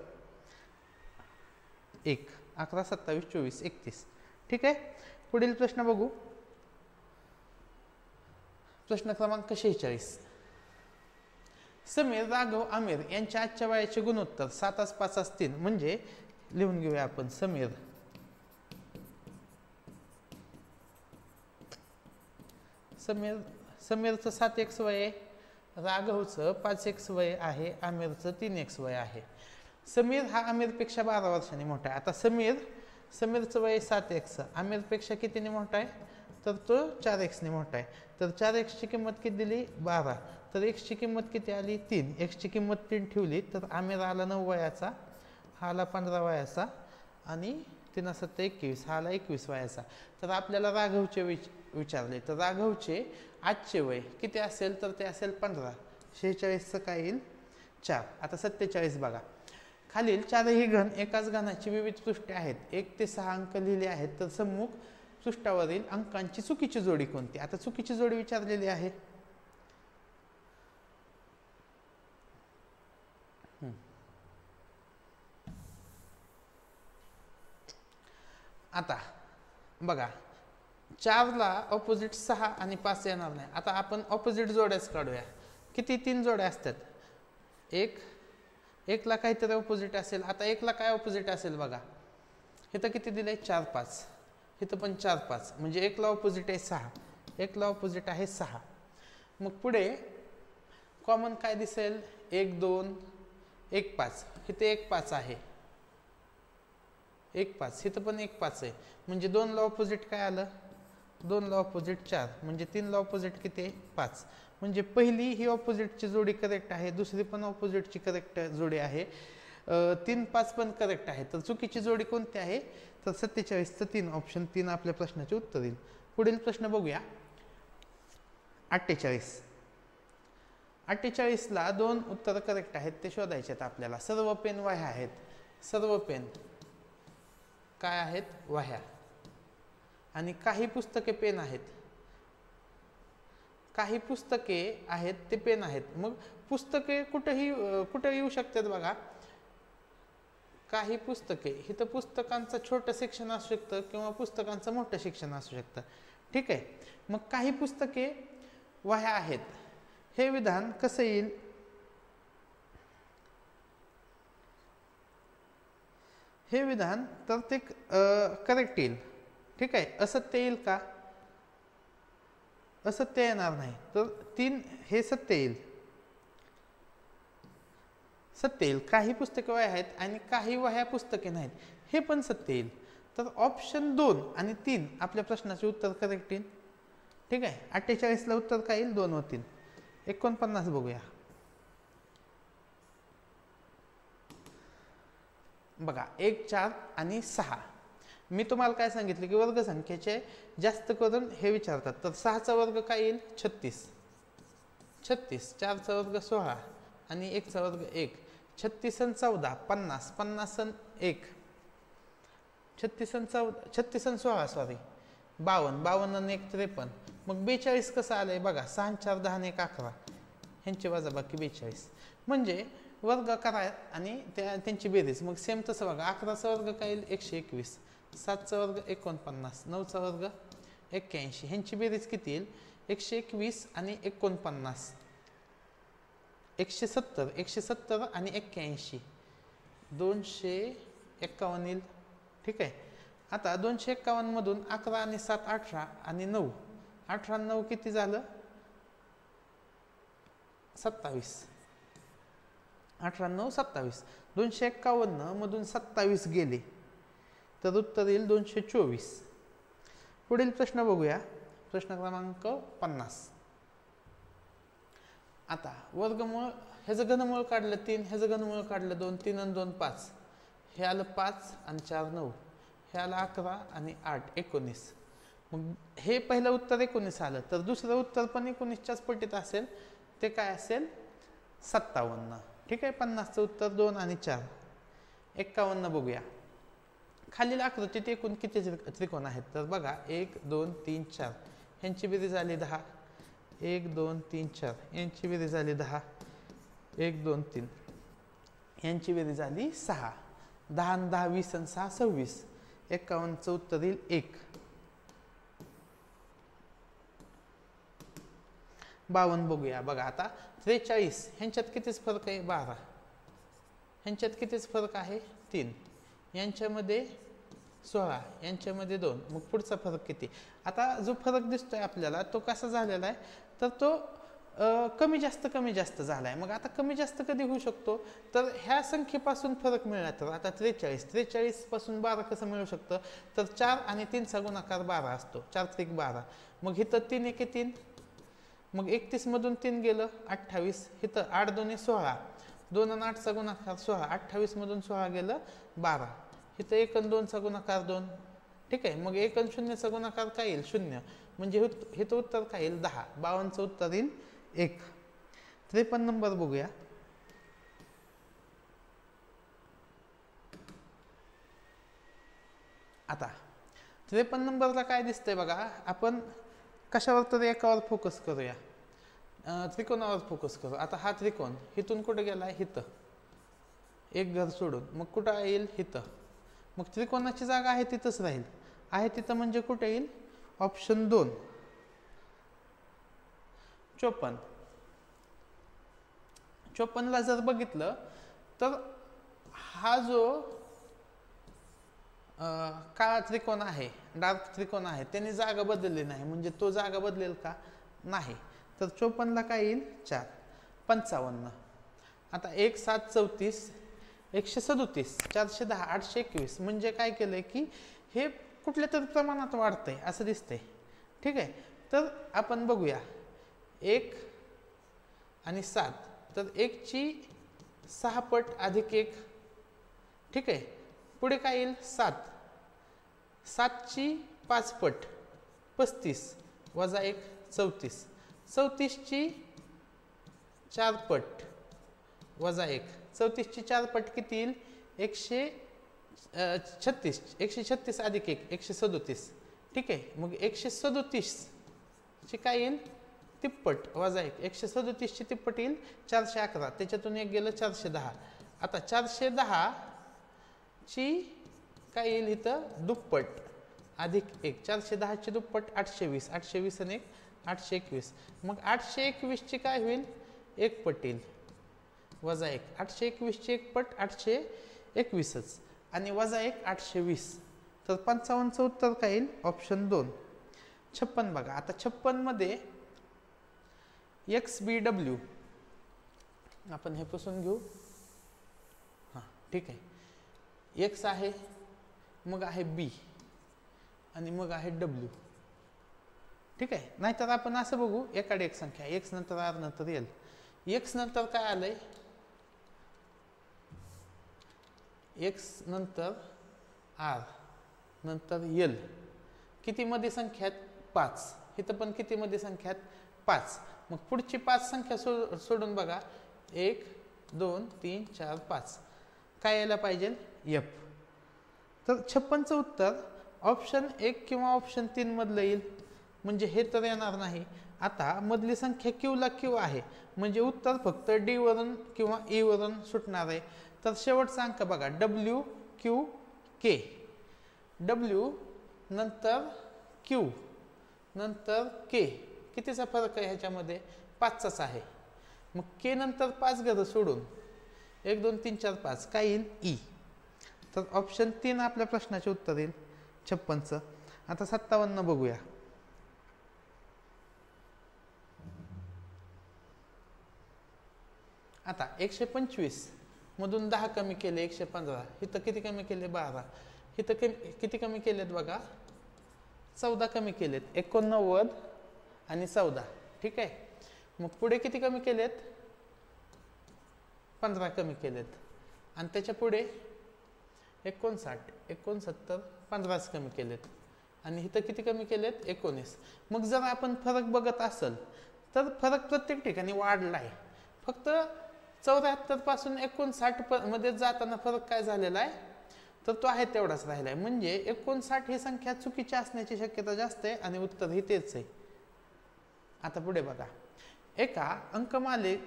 1. 11, 27, 24, 31. ठीक आहे. पुढील प्रश्न बघू. प्रश्न क्रमांक 46. समीर, राघव, आमिर यांच्या आजच्या वयाचे गुणोत्तर 7, 5, 3 म्हणजे लिहून घेऊया आपण. समीरचं 7x वय आहे, राघवचं 5x वय आहे, आमिरचं 3x वय आहे. समीर हा आमिरपेक्षा 12 वर्षांनी मोठा आहे. आता समीरचं वय 7x, आमिरपेक्षा कितीने मोठा आहे? तर तो 4x ने मोठा आहे. तर 4x ची किंमत किती दिली? 12. तर x ची किंमत किती आली? 3. x ची किंमत 3 ठेवली तर आमिर आला 9 वयाचा, हा आला 15 वयाचा आणि 3 7 21, हा आला 21 वयाचा. तर आपल्याला राघवचे विचारले. तर राघवचे आजचे वय किती असेल? तर ते असेल 15. 46चं काय येईल? 4. आता 47 बघा. खालील चारही घन एकाच घनाची विविध पृष्ठे आहेत. 1 ते 6 अंक लिहिले आहेत. तर सम्मुख पृष्ठावरील अंकांची चुकीची जोडी कोणती? आता चुकीची जोडी विचारलेली आहे. आता बघा, 4ला ऑपोजिट 6 आणि 5 येणार नाही. आता आपण ऑपोजिट जोड्याच काढूया. किती? 3 जोड्या असतात. 1ला काहीतरी ऑपोजिट असेल. आता 1ला काय ऑपोजिट असेल बघा. इथं किती दिलंय? 4, 5. इथं पण 4, 5 म्हणजे 1ला ऑपोजिट आहे 6. 1ला ऑपोजिट आहे 6. मग पुढे कॉमन काय दिसेल? 1, 2, 1, 5. इथे 1, 5 आहे. 1, 5. इथं पण 1, 5 आहे. म्हणजे 2ला ऑपोजिट काय आलं? 2ला ऑपोजिट 4. म्हणजे 3ला ऑपोजिट किती आहे? 5. म्हणजे पहिली ही ऑपोजिटची जोडी करेक्ट आहे, दुसरी पण ऑपोजिटची करेक्ट जोडी आहे, 3, 5 पण करेक्ट आहे. तर चुकीची जोडी कोणती आहे? तर 47चं 3. ऑप्शन 3 आपल्या प्रश्नाचे उत्तर येईल. पुढील प्रश्न बघूया. 48. 48ला 2 उत्तर करेक्ट आहेत, ते शोधायचे आहेत आपल्याला. सर्व पेन वह्या आहेत. सर्व पेन काय आहेत? वह्या. आणि काही पुस्तके पेन आहेत. काही पुस्तके आहेत ते पेन आहेत. मग पुस्तके कुठे येऊ शकतात बघा. काही पुस्तके, इथं पुस्तकांचं छोटं सेक्शन असू शकतं किंवा पुस्तकांचं मोठं सेक्शन असू शकतं. ठीक आहे. मग काही पुस्तके वह्या आहेत, हे विधान कसं येईल? हे विधान तर ते करेक्ट येईल. ठीक आहे. असत्य येईल का? असत्य येणार नाही, तर 3 हे सत्य येईल. सत्य येईल. काही पुस्तके वह्या आहेत आणि काही वह्या पुस्तके नाहीत, हे पण सत्य येईल. तर ऑप्शन 2 आणि 3 आपल्या प्रश्नाचे उत्तर करेक्ट येईल. ठीक आहे. 48ला उत्तर काय येईल? 2 होतील. 49 बघूया. बघा 1, 4 आणि 6. मी तुम्हाला काय सांगितलं की वर्गसंख्येचे जास्त करून हे विचारतात. तर 6चा वर्ग काय येईल? 36. 4चा वर्ग 16 आणि 1चा वर्ग 1. 36 आणि 14 50. 50 आणि 1 36 आणि 16 सॉरी 52. 52 आणि 1 53. मग 42 कसं आलंय बघा. 6 आणि 4 10 आणि 1 11. ह्यांची वजाबाकी 42. म्हणजे वर्ग करा आणि त्यांची बेरीज. मग सेम तसं बघा. 11चा वर्ग काय येईल? 121. 7चा वर्ग 49. 9चा वर्ग 81. ह्यांची बेरीज किती येईल? 121 आणि 49. 170. 170 आणि 81. 251 येईल. ठीक आहे. आता 251 मधून 11 आणि 7 18 आणि 9. 18 आणि 9 किती झालं? 27. 18 9 27. 251 मधून 27 गेले तर उत्तर येईल 224. पुढील प्रश्न बघूया. प्रश्न क्रमांक 50. आता वर्गमूळ ह्याचं घनमूळ काढलं 3, ह्याचं घनमूळ काढलं 2. 3 आणि 2 5. हे आलं 5 आणि 4 9. हे आलं 11 आणि 8 19. मग हे पहिलं उत्तर 19 आलं. तर दुसरं उत्तर पण 19च्याच पटीत असेल. ते काय असेल? 57. ठीक आहे. 50चं उत्तर 2 आणि 4. 51 बघूया. खालील आकृतीत एकूण किती त्रिकोण आहेत? तर बघा 1 2 3 4. ह्यांची बेरीज झाली 10. 1 2 3 4. यांची बेरीज झाली 10. 1 2 3. यांची बेरीज झाली 6. 10 आणि 10 20 आणि 6 26. 51चं उत्तर येईल 1. 52 बघूया. बघा आता 43. ह्यांच्यात कितीच फरक आहे? 12. ह्यांच्यात कितीच फरक आहे? 3. यांच्यामध्ये 16. यांच्यामध्ये 2. मग पुढचा फरक किती? आता जो फरक दिसतोय आपल्याला तो कसा झालेला आहे? तर तो कमी जास्त झाला आहे. मग आता कमी जास्त कधी होऊ शकतो? तर ह्या संख्येपासून फरक मिळाला. तर आता 43 पासून 12 कसं मिळू शकतं? तर 4 आणि 3चा गुणाकार 12 असतो. 4 त्रिक 12. मग इथं 3 1 3. मग 31 मधून 3 गेलं 28. इथं 8 2 16. 2 आणि 8चा गुणाकार 16. 28 मधून 16 गेलं 12. इथं 1 आणि 2चा गुणाकार 2. ठीक आहे. मग 1 आणि 0चा गुणाकार काय येईल? 0. म्हणजे इथं उत्तर काय येईल? 10. 52चं उत्तर येईल 1. 53 नंबर बघूया. आता 53 नंबरला काय दिसतंय बघा. आपण कशावर तर एकावर फोकस करूया. त्रिकोणावर फोकस करू. आता हा त्रिकोण इथून कुठे गेला? इथं. एक घर सोडून. मग कुठं येईल? इथं. मग त्रिकोणाची जागा आहे तिथंच राहील. आहे तिथं म्हणजे कुठे येईल? ऑप्शन 2. 54. 54ला जर बघितलं तर हा जो काळा त्रिकोण आहे, डार्क त्रिकोण आहे, त्याने जागा बदलली नाही. म्हणजे तो जागा बदलेल का? नाही. तर 54ला काय येईल? 4. 55. आता 1 7 34. 137. 410. 821. म्हणजे काय केलंय की हे कुठल्या तरी प्रमाणात वाढतंय असं दिसतंय. ठीक आहे. तर आपण बघूया. 1 आणि 7. तर 1 ची 6 पट अधिक 1. ठीक आहे. पुढे काय येईल? 7. 7 ची 5 पट 35 वजा 1 34. 34 ची 4 पट वजा 1. 34 ची 4 पट किती येईल? 136. 136 अधिक 1 137. ठीक आहे. मग 137 ची काय येईल? तिप्पट वजा 1. 137 ची तिप्पट येईल 411. त्याच्यातून एक गेलं 410. आता 410 ची काय येईल? इथं दुप्पट अधिक 1. 410 ची दुप्पट 820. 820 आणि 1 821. मग 821 ची काय होईल? एक पट येईल वजा 1. 821 ची एक पट 821च आणि वजा 1 820. तर 55चं उत्तर काय येईल? ऑप्शन 2. 56 बघा. आता 56 मध्ये एक्स बी डब्ल्यू, आपण हे पुसून घेऊ. हां ठीक आहे. एक्स आहे, मग आहे बी, आणि मग आहे डब्ल्यू. ठीक आहे. नाहीतर आपण असं बघू, एकाडे एक संख्या, एक्स नंतर आर नंतर एल. एक्स नंतर काय आलंय, एक्स नंतर आर नंतर एल. किती मध्ये संख्या आहेत, 5. इथं पण किती मध्ये संख्या आहेत, 5. मग पुढची 5 संख्या सोडून बघा, 1 2 3 4 5. काय यायला पाहिजे, एफ. तर 56चं उत्तर ऑप्शन 1 किंवा ऑप्शन 3 मधलं येईल. म्हणजे हे तर येणार नाही. आता मधली संख्या क्यू ला क्यू आहे, म्हणजे उत्तर फक्त डी वरून किंवा ई वरून सुटणार आहे. तर शेवटचा अंक बघा, डब्ल्यू क्यू के. डब्ल्यू नंतर क्यू नंतर के. कितीचा फरक आहे ह्याच्यामध्ये, 5चाच आहे. मग के नंतर 5 घरं सोडून 1 2 3 4 5 काय येईल, ई. तर ऑप्शन 3 आपल्या प्रश्नाचे उत्तर येईल 56चं. आता 57 बघूया. आता 125 मधून 10 कमी केले 115. इथं किती कमी केले, 12. इथं किती कमी केलेत बघा, 14 कमी केलेत, 89 आणि 14. ठीक आहे. मग पुढे किती कमी केलेत, 15 कमी केलेत. आणि त्याच्या पुढे 59 69 15च कमी केलेत. आणि इथं किती कमी केलेत, 19. मग जर आपण फरक बघत असेल तर फरक प्रत्येक ठिकाणी वाढला आहे. फक्त 74 पासून 59 मध्ये जाताना फरक काय झालेला आहे, तर तो आहे तेवढाच राहिला आहे. म्हणजे 59 ही संख्या चुकीची असण्याची शक्यता जास्त आहे आणि उत्तर ही तेच आहे. आता पुढे बघा, एका अंकमालेत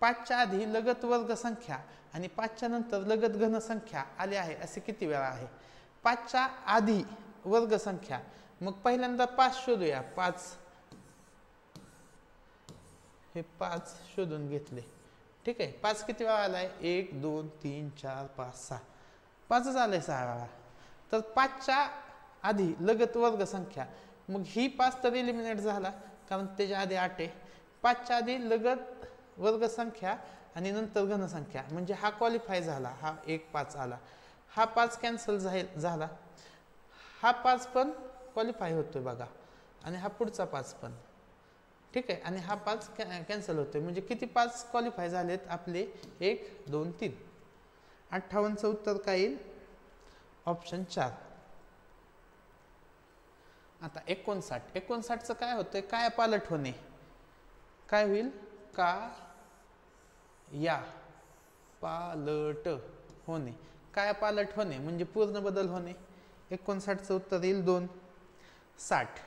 5च्या आधी लगत वर्ग संख्या आणि 5च्या नंतर लगत घन संख्या आली आहे असे किती वेळा आहे. 5च्या आधी वर्ग संख्या, मग पहिल्यांदा 5 शोधूया. 5 हे 5 शोधून घेतले. ठीक आहे. 5 किती वेळा आलाय, 1 2 3 4 5 6. 5च आलंय 6 वेळा. तर 5च्या आधी लगत वर्ग संख्या, मग ही 5 तर एलिमिनेट झाला कारण त्याच्या आधी 8 आहे. 5च्या आधी लगत वर्ग संख्या आणि नंतर घन संख्या, म्हणजे हा क्वालिफाय झाला. हा 1 5 आला, हा 5 कॅन्सल झाला, हा 5 पण क्वालिफाय होतोय बघा, आणि हा पुढचा 5 पण. ठीक आहे. आणि हा 5 कॅन्सल होतोय. म्हणजे किती 5 क्वालिफाय झालेत आपले, 1 2 3. 58चं उत्तर काय येईल, ऑप्शन 4. आता 59चं काय होतंय, काय पालट होणे. काय होईल, का या पालट होणे. काय पालट होणे म्हणजे पूर्ण बदल होणे. 59चं उत्तर येईल 2. 60.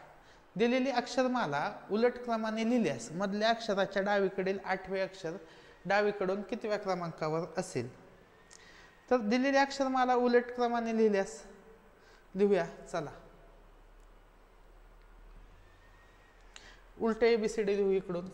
दिलेली अक्षरमाला उलट क्रमाने लिहिल्यास मधल्या अक्षराच्या डावीकडील 8वे अक्षर डावीकडून कितव्या क्रमांकावर असेल. तर दिलेली अक्षरमाला उलट क्रमाने लिहिल्यास लिहूया. चला, उलट ABCD लिहू इकडून.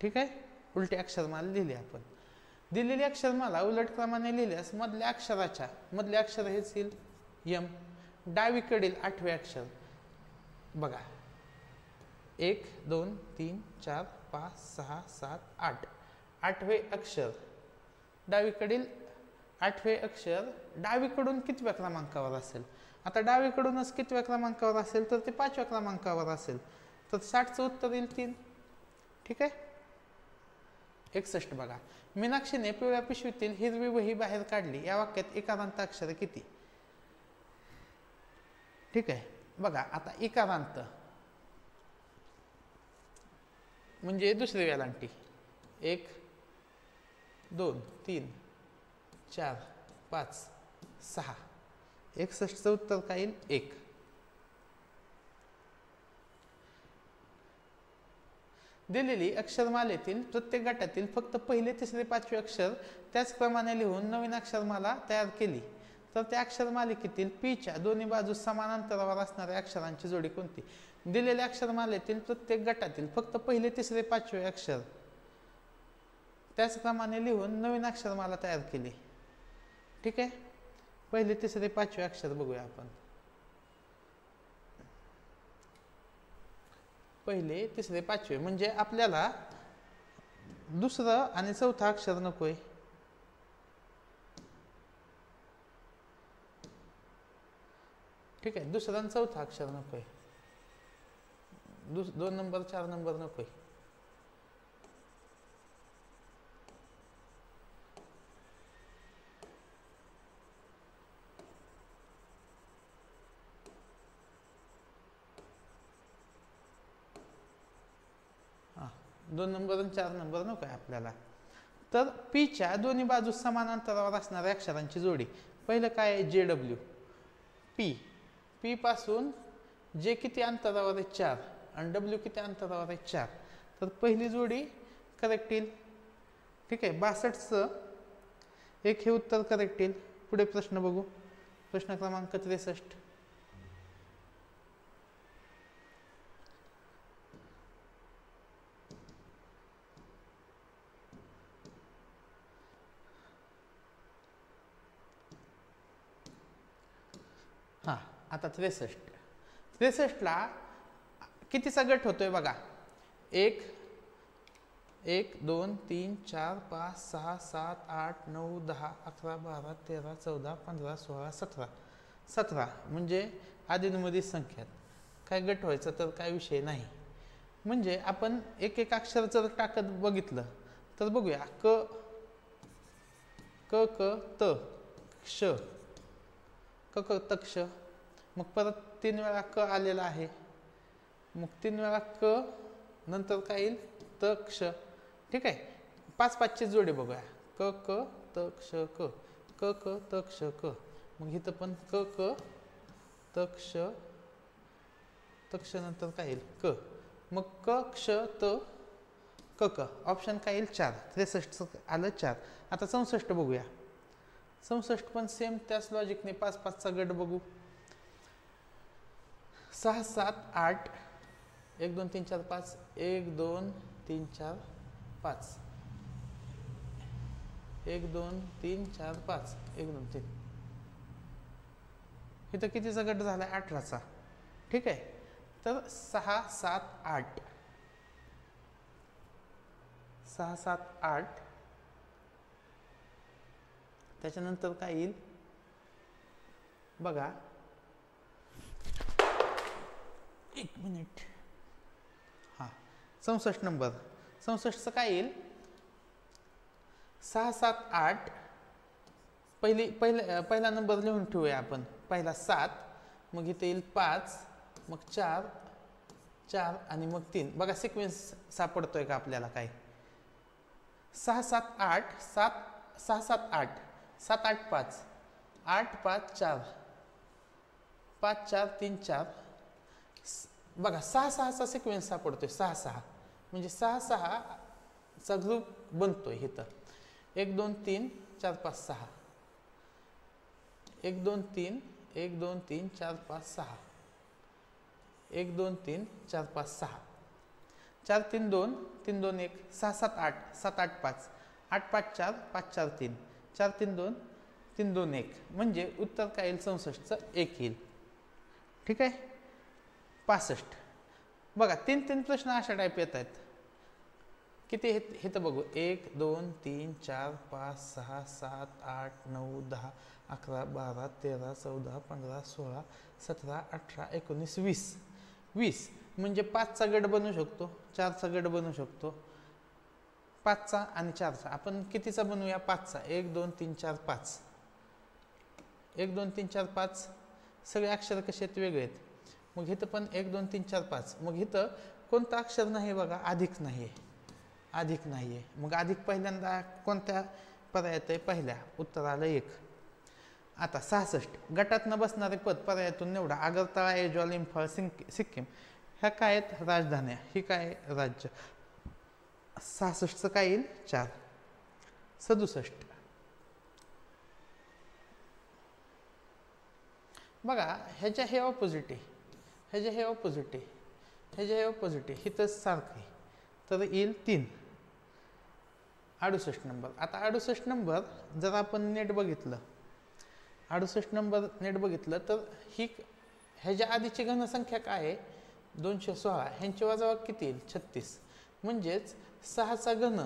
ठीक आहे. उलटी अक्षरमाला लिहिली आपण. दिलेली अक्षरमाला उलट क्रमाने लिहिल्यास मधल्या अक्षर हेच येईल यम. डावीकडील 8वे अक्षर बघा, 1 2 3 4 5 6 7 8. 8वे अक्षर डावीकडील 8वे अक्षर डावीकडून कितव्या क्रमांकावर असेल. आता डावीकडूनच कितव्या क्रमांकावर असेल, तर ते 5व्या क्रमांकावर असेल. तर 60चं उत्तर येईल 3. ठीक आहे. 61 बघा, मीनाक्षीने पिवळ्या पिशवीतील हिरवी वही बाहेर काढली. या वाक्यात एकारांत अक्षर किती. ठीक आहे. बघा, आता एकारांत म्हणजे दुसरी वेलांटी. 1 2 3 4 5 6. 61चं उत्तर काय येईल, 1. दिलेली अक्षरमालेतील प्रत्येक गटातील फक्त पहिले तिसरे पाचवे अक्षर त्याचप्रमाणे लिहून नवीन अक्षरमाला तयार केली तर त्या अक्षरमालिकेतील पीच्या दोन्ही बाजूस समान अंतरावर असणाऱ्या अक्षरांची जोडी कोणती? दिलेल्या अक्षरमालेतील प्रत्येक गटातील फक्त पहिले तिसरे पाचवे अक्षर त्याचप्रमाणे लिहून नवीन अक्षरमाला तयार केली. ठीक आहे, पहिले तिसरे पाचवे अक्षर बघूया आपण. पहिले तिसरे पाचवे म्हणजे आपल्याला दुसरं आणि चौथा अक्षर नकोय. ठीक आहे, दुसरं आणि चौथा अक्षर नकोय. 2 नंबर 4 नंबर नकोय. हां, 2 नंबर आणि 4 नंबर नको आहे आपल्याला. तर पीच्या दोन्ही बाजूस समान अंतरावर असणाऱ्या अक्षरांची जोडी. पहिलं काय आहे? JW. पी पासून जे किती अंतरावर आहे? 4 आणि W किती अंतरावर आहे? 4. तर पहिली जोडी करेक्ट येईल. ठीक आहे, 62चं एक हे उत्तर करेक्ट येईल. पुढे प्रश्न बघू. प्रश्न क्रमांक 63. हां, आता 63ला कितीचा गट होतोय बघा? 1 2 3 4 5 6 7 8 9 10 11 12 13 14 15 16 17. 17 म्हणजे आधीमध्ये संख्यात काय गट व्हायचं तर काय विषय नाही. म्हणजे आपण एक एक अक्षर जर टाकत बघितलं तर बघूया. क त क्ष, क त क्ष. मग परत 3 वेळा क आलेला आहे. मग 3 वेळा क, नंतर काय येईल? त क्ष. ठीक आहे, 5 जोडी बघूया. क त क्ष क, क त क्ष क. मग इथं पण क त क्ष नंतर काय येईल? क. मग क क्ष त क. ऑप्शन काय येईल? 4. 63 आलं 4. आता 64 बघूया. 64 पण सेम त्याच लॉजिकने 5चा गट बघू. 6 7 8 1 2 3 4 5 1 2 3 4 5 1 2 3 4 5 1 2 3. इथं कितीचा गट झाला? 18चा. ठीक आहे, तर 6 7 8 6 7 8. त्याच्यानंतर काय येईल बघा? 1 मिनिट. हां, 64 नंबर. 64चं काय येईल? 6 7 8. पहिला नंबर लिहून ठेवूया आपण. पहिला 7, मग इथे येईल 5, मग 4 आणि मग 3. बघा सिक्वेन्स सापडतोय का आपल्याला? काय 6 7 8 7 6 7 8 7 8 5 8 5 4 5 4 3 4. बघा 6 6चा सिक्वेन्स सापडतोय. 6 6 म्हणजे 6 6चा ग्रुप बनतोय इथं. 1 2 3 4 5 6 1 2 3 1 2 3 4 5 6 1 2 3 4 5 6 4 3 2 3 2 1 6 7 8 7 8 5 8 5 4 5 4 3 4 3 2 3 2 1. म्हणजे उत्तर काय येईल? 64चं 1 येईल. ठीक आहे, 65. बघा 3 प्रश्न अशा टाईप येत आहेत. किती हे तर बघू. 1 2 3 4 5 6 7 8 9 10 11 12 13 14 15 16 17 18 19 20. म्हणजे 5चा गट बनवू शकतो, 4चा गट बनवू शकतो. 5चा आणि 4चा. आपण कितीचा बनवूया? 5चा. 1 2 3 4 5. 1 2 3 4 5. सगळे अक्षर कसे आहेत? वेगळे आहेत. मग इथं पण 1 2 3 4 5. मग इथं कोणतं अक्षर नाही बघा? अधिक नाही आहे. अधिक नाही आहे. मग अधिक पहिल्यांदा कोणत्या पर्यायात आहे? पहिल्या. उत्तर आलं 1. आता 66. गटात न बसणारे पद पर्यायातून निवडा. आगरतळा, ऐजॉल, इम्फाळ, सिक्कीम ह्या काय आहेत? राजधान्या. ही काय आहे? राज्य. 66चं काय येईल 4, 67. बघा ह्याच्या हे ऑपोजिट आहे, ह्याच्या हे ऑपोजिट आहे, ह्याच्या हे ऑपोजिट आहे, हिथं सारखं आहे, तर येईल 3, 68 नंबर. आता 68 नंबर जर आपण नेट बघितलं, 68 नंबर नेट बघितलं तर ही ह्याच्या आधीची घनसंख्या काय आहे 216, ह्यांची वजाबाकी किती येईल 36. म्हणजेच 6चा घन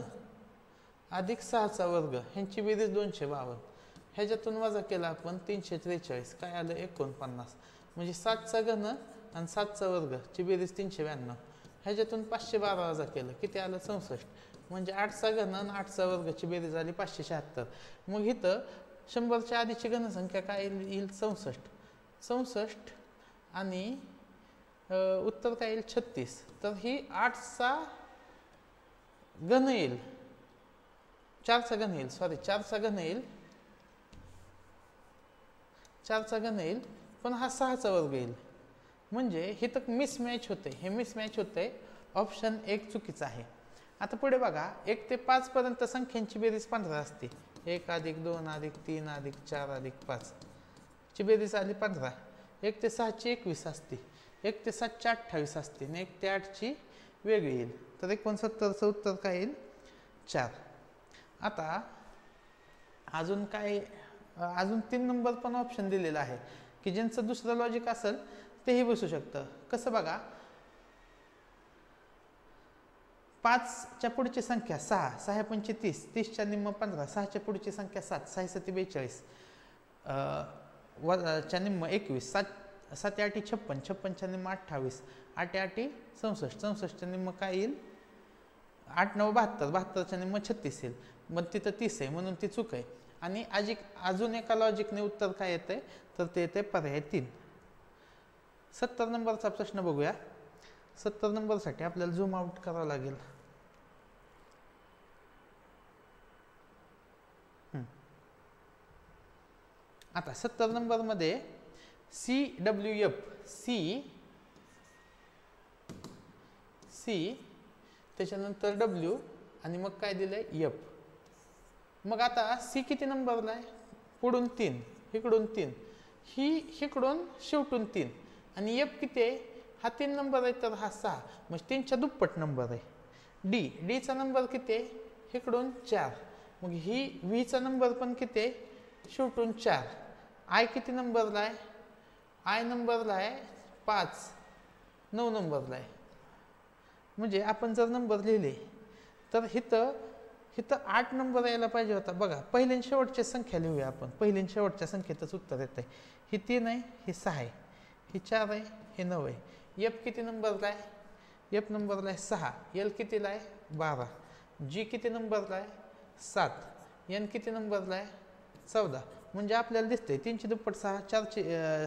अधिक 6चा वर्ग ह्यांची बेरीज 252. ह्याच्यातून वजा केला आपण 343, काय आलं 49. म्हणजे 7चा घन आणि 7चा वर्ग ची बेरीज 392. ह्याच्यातून 512 वजा केलं किती आलं 64. म्हणजे 8चा घन आणि 8चा वर्गची बेरीज आली 576. मग इथं 100च्या आधीची घनसंख्या काय येईल 64, 64 आणि उत्तर काय येईल 36. तर ही 8चा घन येईल, 4चा घन येईल, सॉरी 4चा घन येईल, 4चा घन येईल, पण हा 6चा वर्ग येईल. म्हणजे हे तर मिसमॅच होते, हे मिसमॅच होते. ऑप्शन 1 चुकीचा आहे. आता पुढे बघा 1 ते 5 पर्यंत संख्यांची बेरीज 15 असते. 1 + 2 + 3 + 4 + 5 ची बेरीज आली 15. 1 ते 6 ची 21 असते, 1 ते 7 ची 28 असते आणि 1 ते 8 ची वेगळी येईल. तर 69चं उत्तर काय येईल 4. आता अजून काय, अजून 3 नंबर पण ऑप्शन दिलेला आहे की ज्यांचं दुसरं लॉजिक असेल तेही बसू शकतं. कसं बघा, 5च्या पुढची संख्या 6, 6 × 5 = 30, 30च्या निम्म 15, 6च्या पुढची संख्या 7, 6 × 7 = 42, च्या निम्म 21, 7 × 8 = 56, 56च्या निम्म 28, 8 × 8 = 64, 64च्या निम्म काय येईल 8 × 9 = 72, 72च्या निम्म 36 येईल. मग तिथं 30 आहे म्हणून ती चूक आहे. आणि अजून एका लॉजिकने उत्तर काय येते तर ते येते पर्याय 3. 70 नंबरचा प्रश्न बघूया. 70 नंबरसाठी आपल्याला झूम आउट करावं लागेल. आता 70 नंबरमध्ये CWF, C त्याच्यानंतर W आणि मग काय दिलंय F. मग आता C किती नंबरला आहे, पुढून 3, इकडून 3, ही इकडून शेवटून 3, आणि F किती आहे, हा 3 नंबर आहे तर हा 6, म्हणजे 3च्या दुप्पट नंबर आहे. D चा नंबर किती आहे, इकडून 4, मग ही V चा नंबर पण किती आहे, शेवटून 4. I किती नंबरला आहे, I नंबरला आहे 5, 9 नंबरला आहे. म्हणजे आपण जर नंबर लिहिले तर इथं 8 नंबर यायला पाहिजे होता. बघा पहिल्या शेवटच्या संख्या लिहूया आपण, पहिल्या शेवटच्या संख्येतच उत्तर येत आहे. ही 3 आहे, ही 6 आहे, ही 4 आहे, हे 9 आहे. F किती नंबरला आहे, F नंबरला आहे 6, L कितीला आहे 12, G किती नंबरला आहे 7, N किती नंबरला आहे 14. म्हणजे आपल्याला दिसतंय 3ची दुप्पट 6,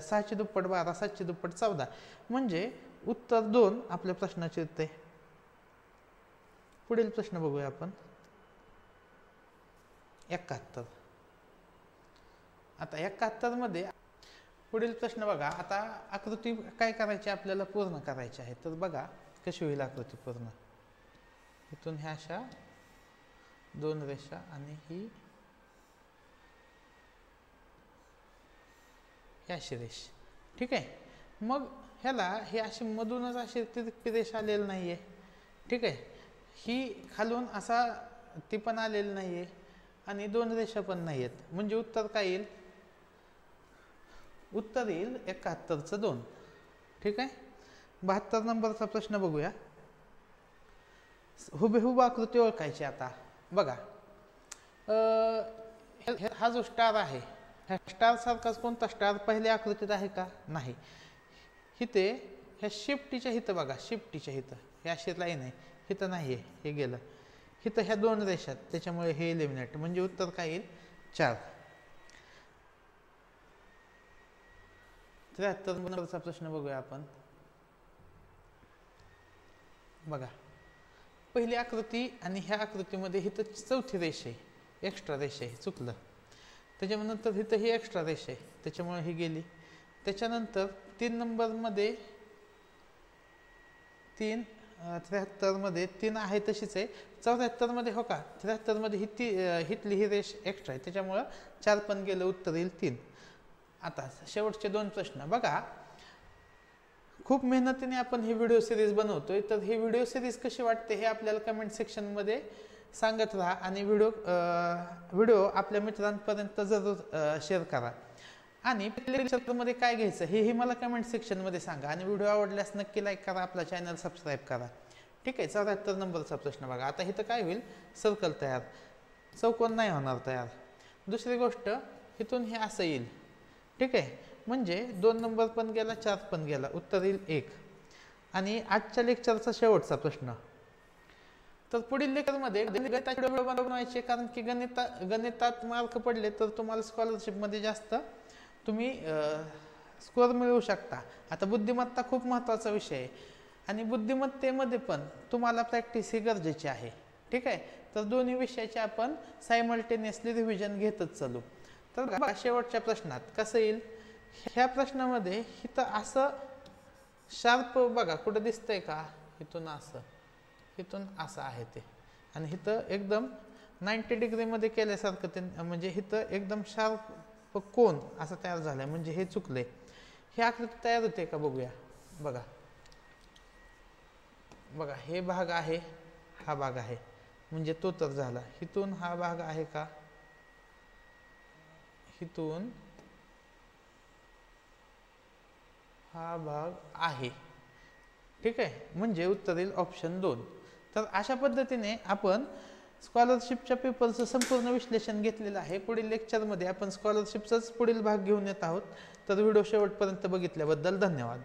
6ची दुप्पट 12, 7ची दुप्पट 14. म्हणजे उत्तर 2 आपल्या प्रश्नाचे येते. पुढील प्रश्न बघूया आपण 71. आता 71 मध्ये पुढील प्रश्न बघा. आता आकृती काय करायची आपल्याला, पूर्ण करायची आहे. तर बघा कशी होईल आकृती पूर्ण. इथून ह्या अशा 2 रेषा आणि ही अशी रेष, ठीक आहे. मग ह्याला हे अशी मधूनच अशी तिरकी रेष आलेली नाही आहे, ठीक आहे. ही खालून असा ती पण आलेली नाही आहे आणि 2 रेषा पण नाही आहेत. म्हणजे उत्तर काय येईल, उत्तर येईल 71चं 2, ठीक आहे. 72 नंबरचा प्रश्न बघूया. हुबेहूब आकृती ओळखायची. आता बघा हा जो स्टार आहे, ह्या स्टार सारखाच कोणता स्टार पहिल्या आकृतीत आहे का, नाही. इथे ह्या शिफ्टीच्या इथं बघा, शिफ्टीच्या इथं हे अशी लाईन आहे, इथं नाही आहे, हे गेलं. इथं ह्या 2 रेषात, त्याच्यामुळे हे एलिमिनेट. म्हणजे उत्तर काय येईल 4. 73 नंबरचा प्रश्न बघूया आपण. बघा पहिली आकृती आणि ह्या आकृतीमध्ये इथं 4थी रेषा आहे, एक्स्ट्रा रेषा आहे, चुकलं. त्याच्यानंतर इथं ही एक्स्ट्रा रेषा आहे, त्याच्यामुळे ही गेली. त्याच्यानंतर 3 नंबरमध्ये 3, 73 मध्ये 3 आहे तशीच आहे, 74 मध्ये हो का, 73 मध्ये हितली ही रेष एक्स्ट्रा आहे, त्याच्यामुळं 4 पण गेलं, उत्तर येईल 3. आता शेवटचे 2 प्रश्न बघा. खूप मेहनतीने आपण ही व्हिडिओ सिरीज बनवतोय, तर ही व्हिडिओ सिरीज कशी वाटते हे आपल्याला कमेंट सेक्शनमध्ये सांगत राहा आणि व्हिडिओ आपल्या मित्रांपर्यंत जरूर शेअर करा. आणि लेक्चरमध्ये काय घ्यायचं हेही मला कमेंट सेक्शनमध्ये सांगा. आणि व्हिडिओ आवडल्यास नक्की लाईक करा, आपला चॅनल सबस्क्राईब करा. ठीक आहे. 74 नंबरचा प्रश्न बघा. आता इथं काय होईल, सर्कल तयार, चौकोन नाही होणार तयार. दुसरी गोष्ट, इथून हे असं येईल. ठीक आहे, म्हणजे 2 नंबर पण गेला, 4 पण गेला, उत्तर येईल 1. आणि आजच्या लेक्चरचा शेवटचा प्रश्न. तर पुढील लेक्चरमध्ये गणिताचे व्हिडिओ बनवायचे, कारण की गणितात मार्क पडले तर तुम्हाला स्कॉलरशिपमध्ये जास्त तुम्ही स्कोअर मिळवू शकता. आता बुद्धिमत्ता खूप महत्त्वाचा विषय आहे आणि बुद्धिमत्तेमध्ये पण तुम्हाला प्रॅक्टिस ही गरजेची आहे. ठीक आहे, तर दोन्ही विषयाचे आपण सायमल्टेनियसली रिव्हिजन घेतच चालू. तर शेवटच्या प्रश्नात कसं येईल, ह्या प्रश्नामध्ये इथं असं शार्प बघा, कुठं दिसतंय का, इथून असं आहे ते, आणि इथं एकदम 90 डिग्रीमध्ये केल्यासारखं ते, म्हणजे इथं एकदम शार्प कोन असं तयार झालंय, म्हणजे हे चुकलंय. हे आकृती तयार होते का बघूया. बघा बघा, हे भाग आहे, हा भाग आहे, म्हणजे तो तर झाला. इथून हा भाग आहे का, इथून हा भाग आहे. ठीक आहे, म्हणजे उत्तर येईल ऑप्शन 2. तर अशा पद्धतीने आपण स्कॉलरशिपच्या पेपरचं संपूर्ण विश्लेषण घेतलेलं आहे. पुढील लेक्चरमध्ये आपण स्कॉलरशिपचाच पुढील भाग घेऊन येत आहोत. तर व्हिडिओ शेवटपर्यंत बघितल्याबद्दल धन्यवाद.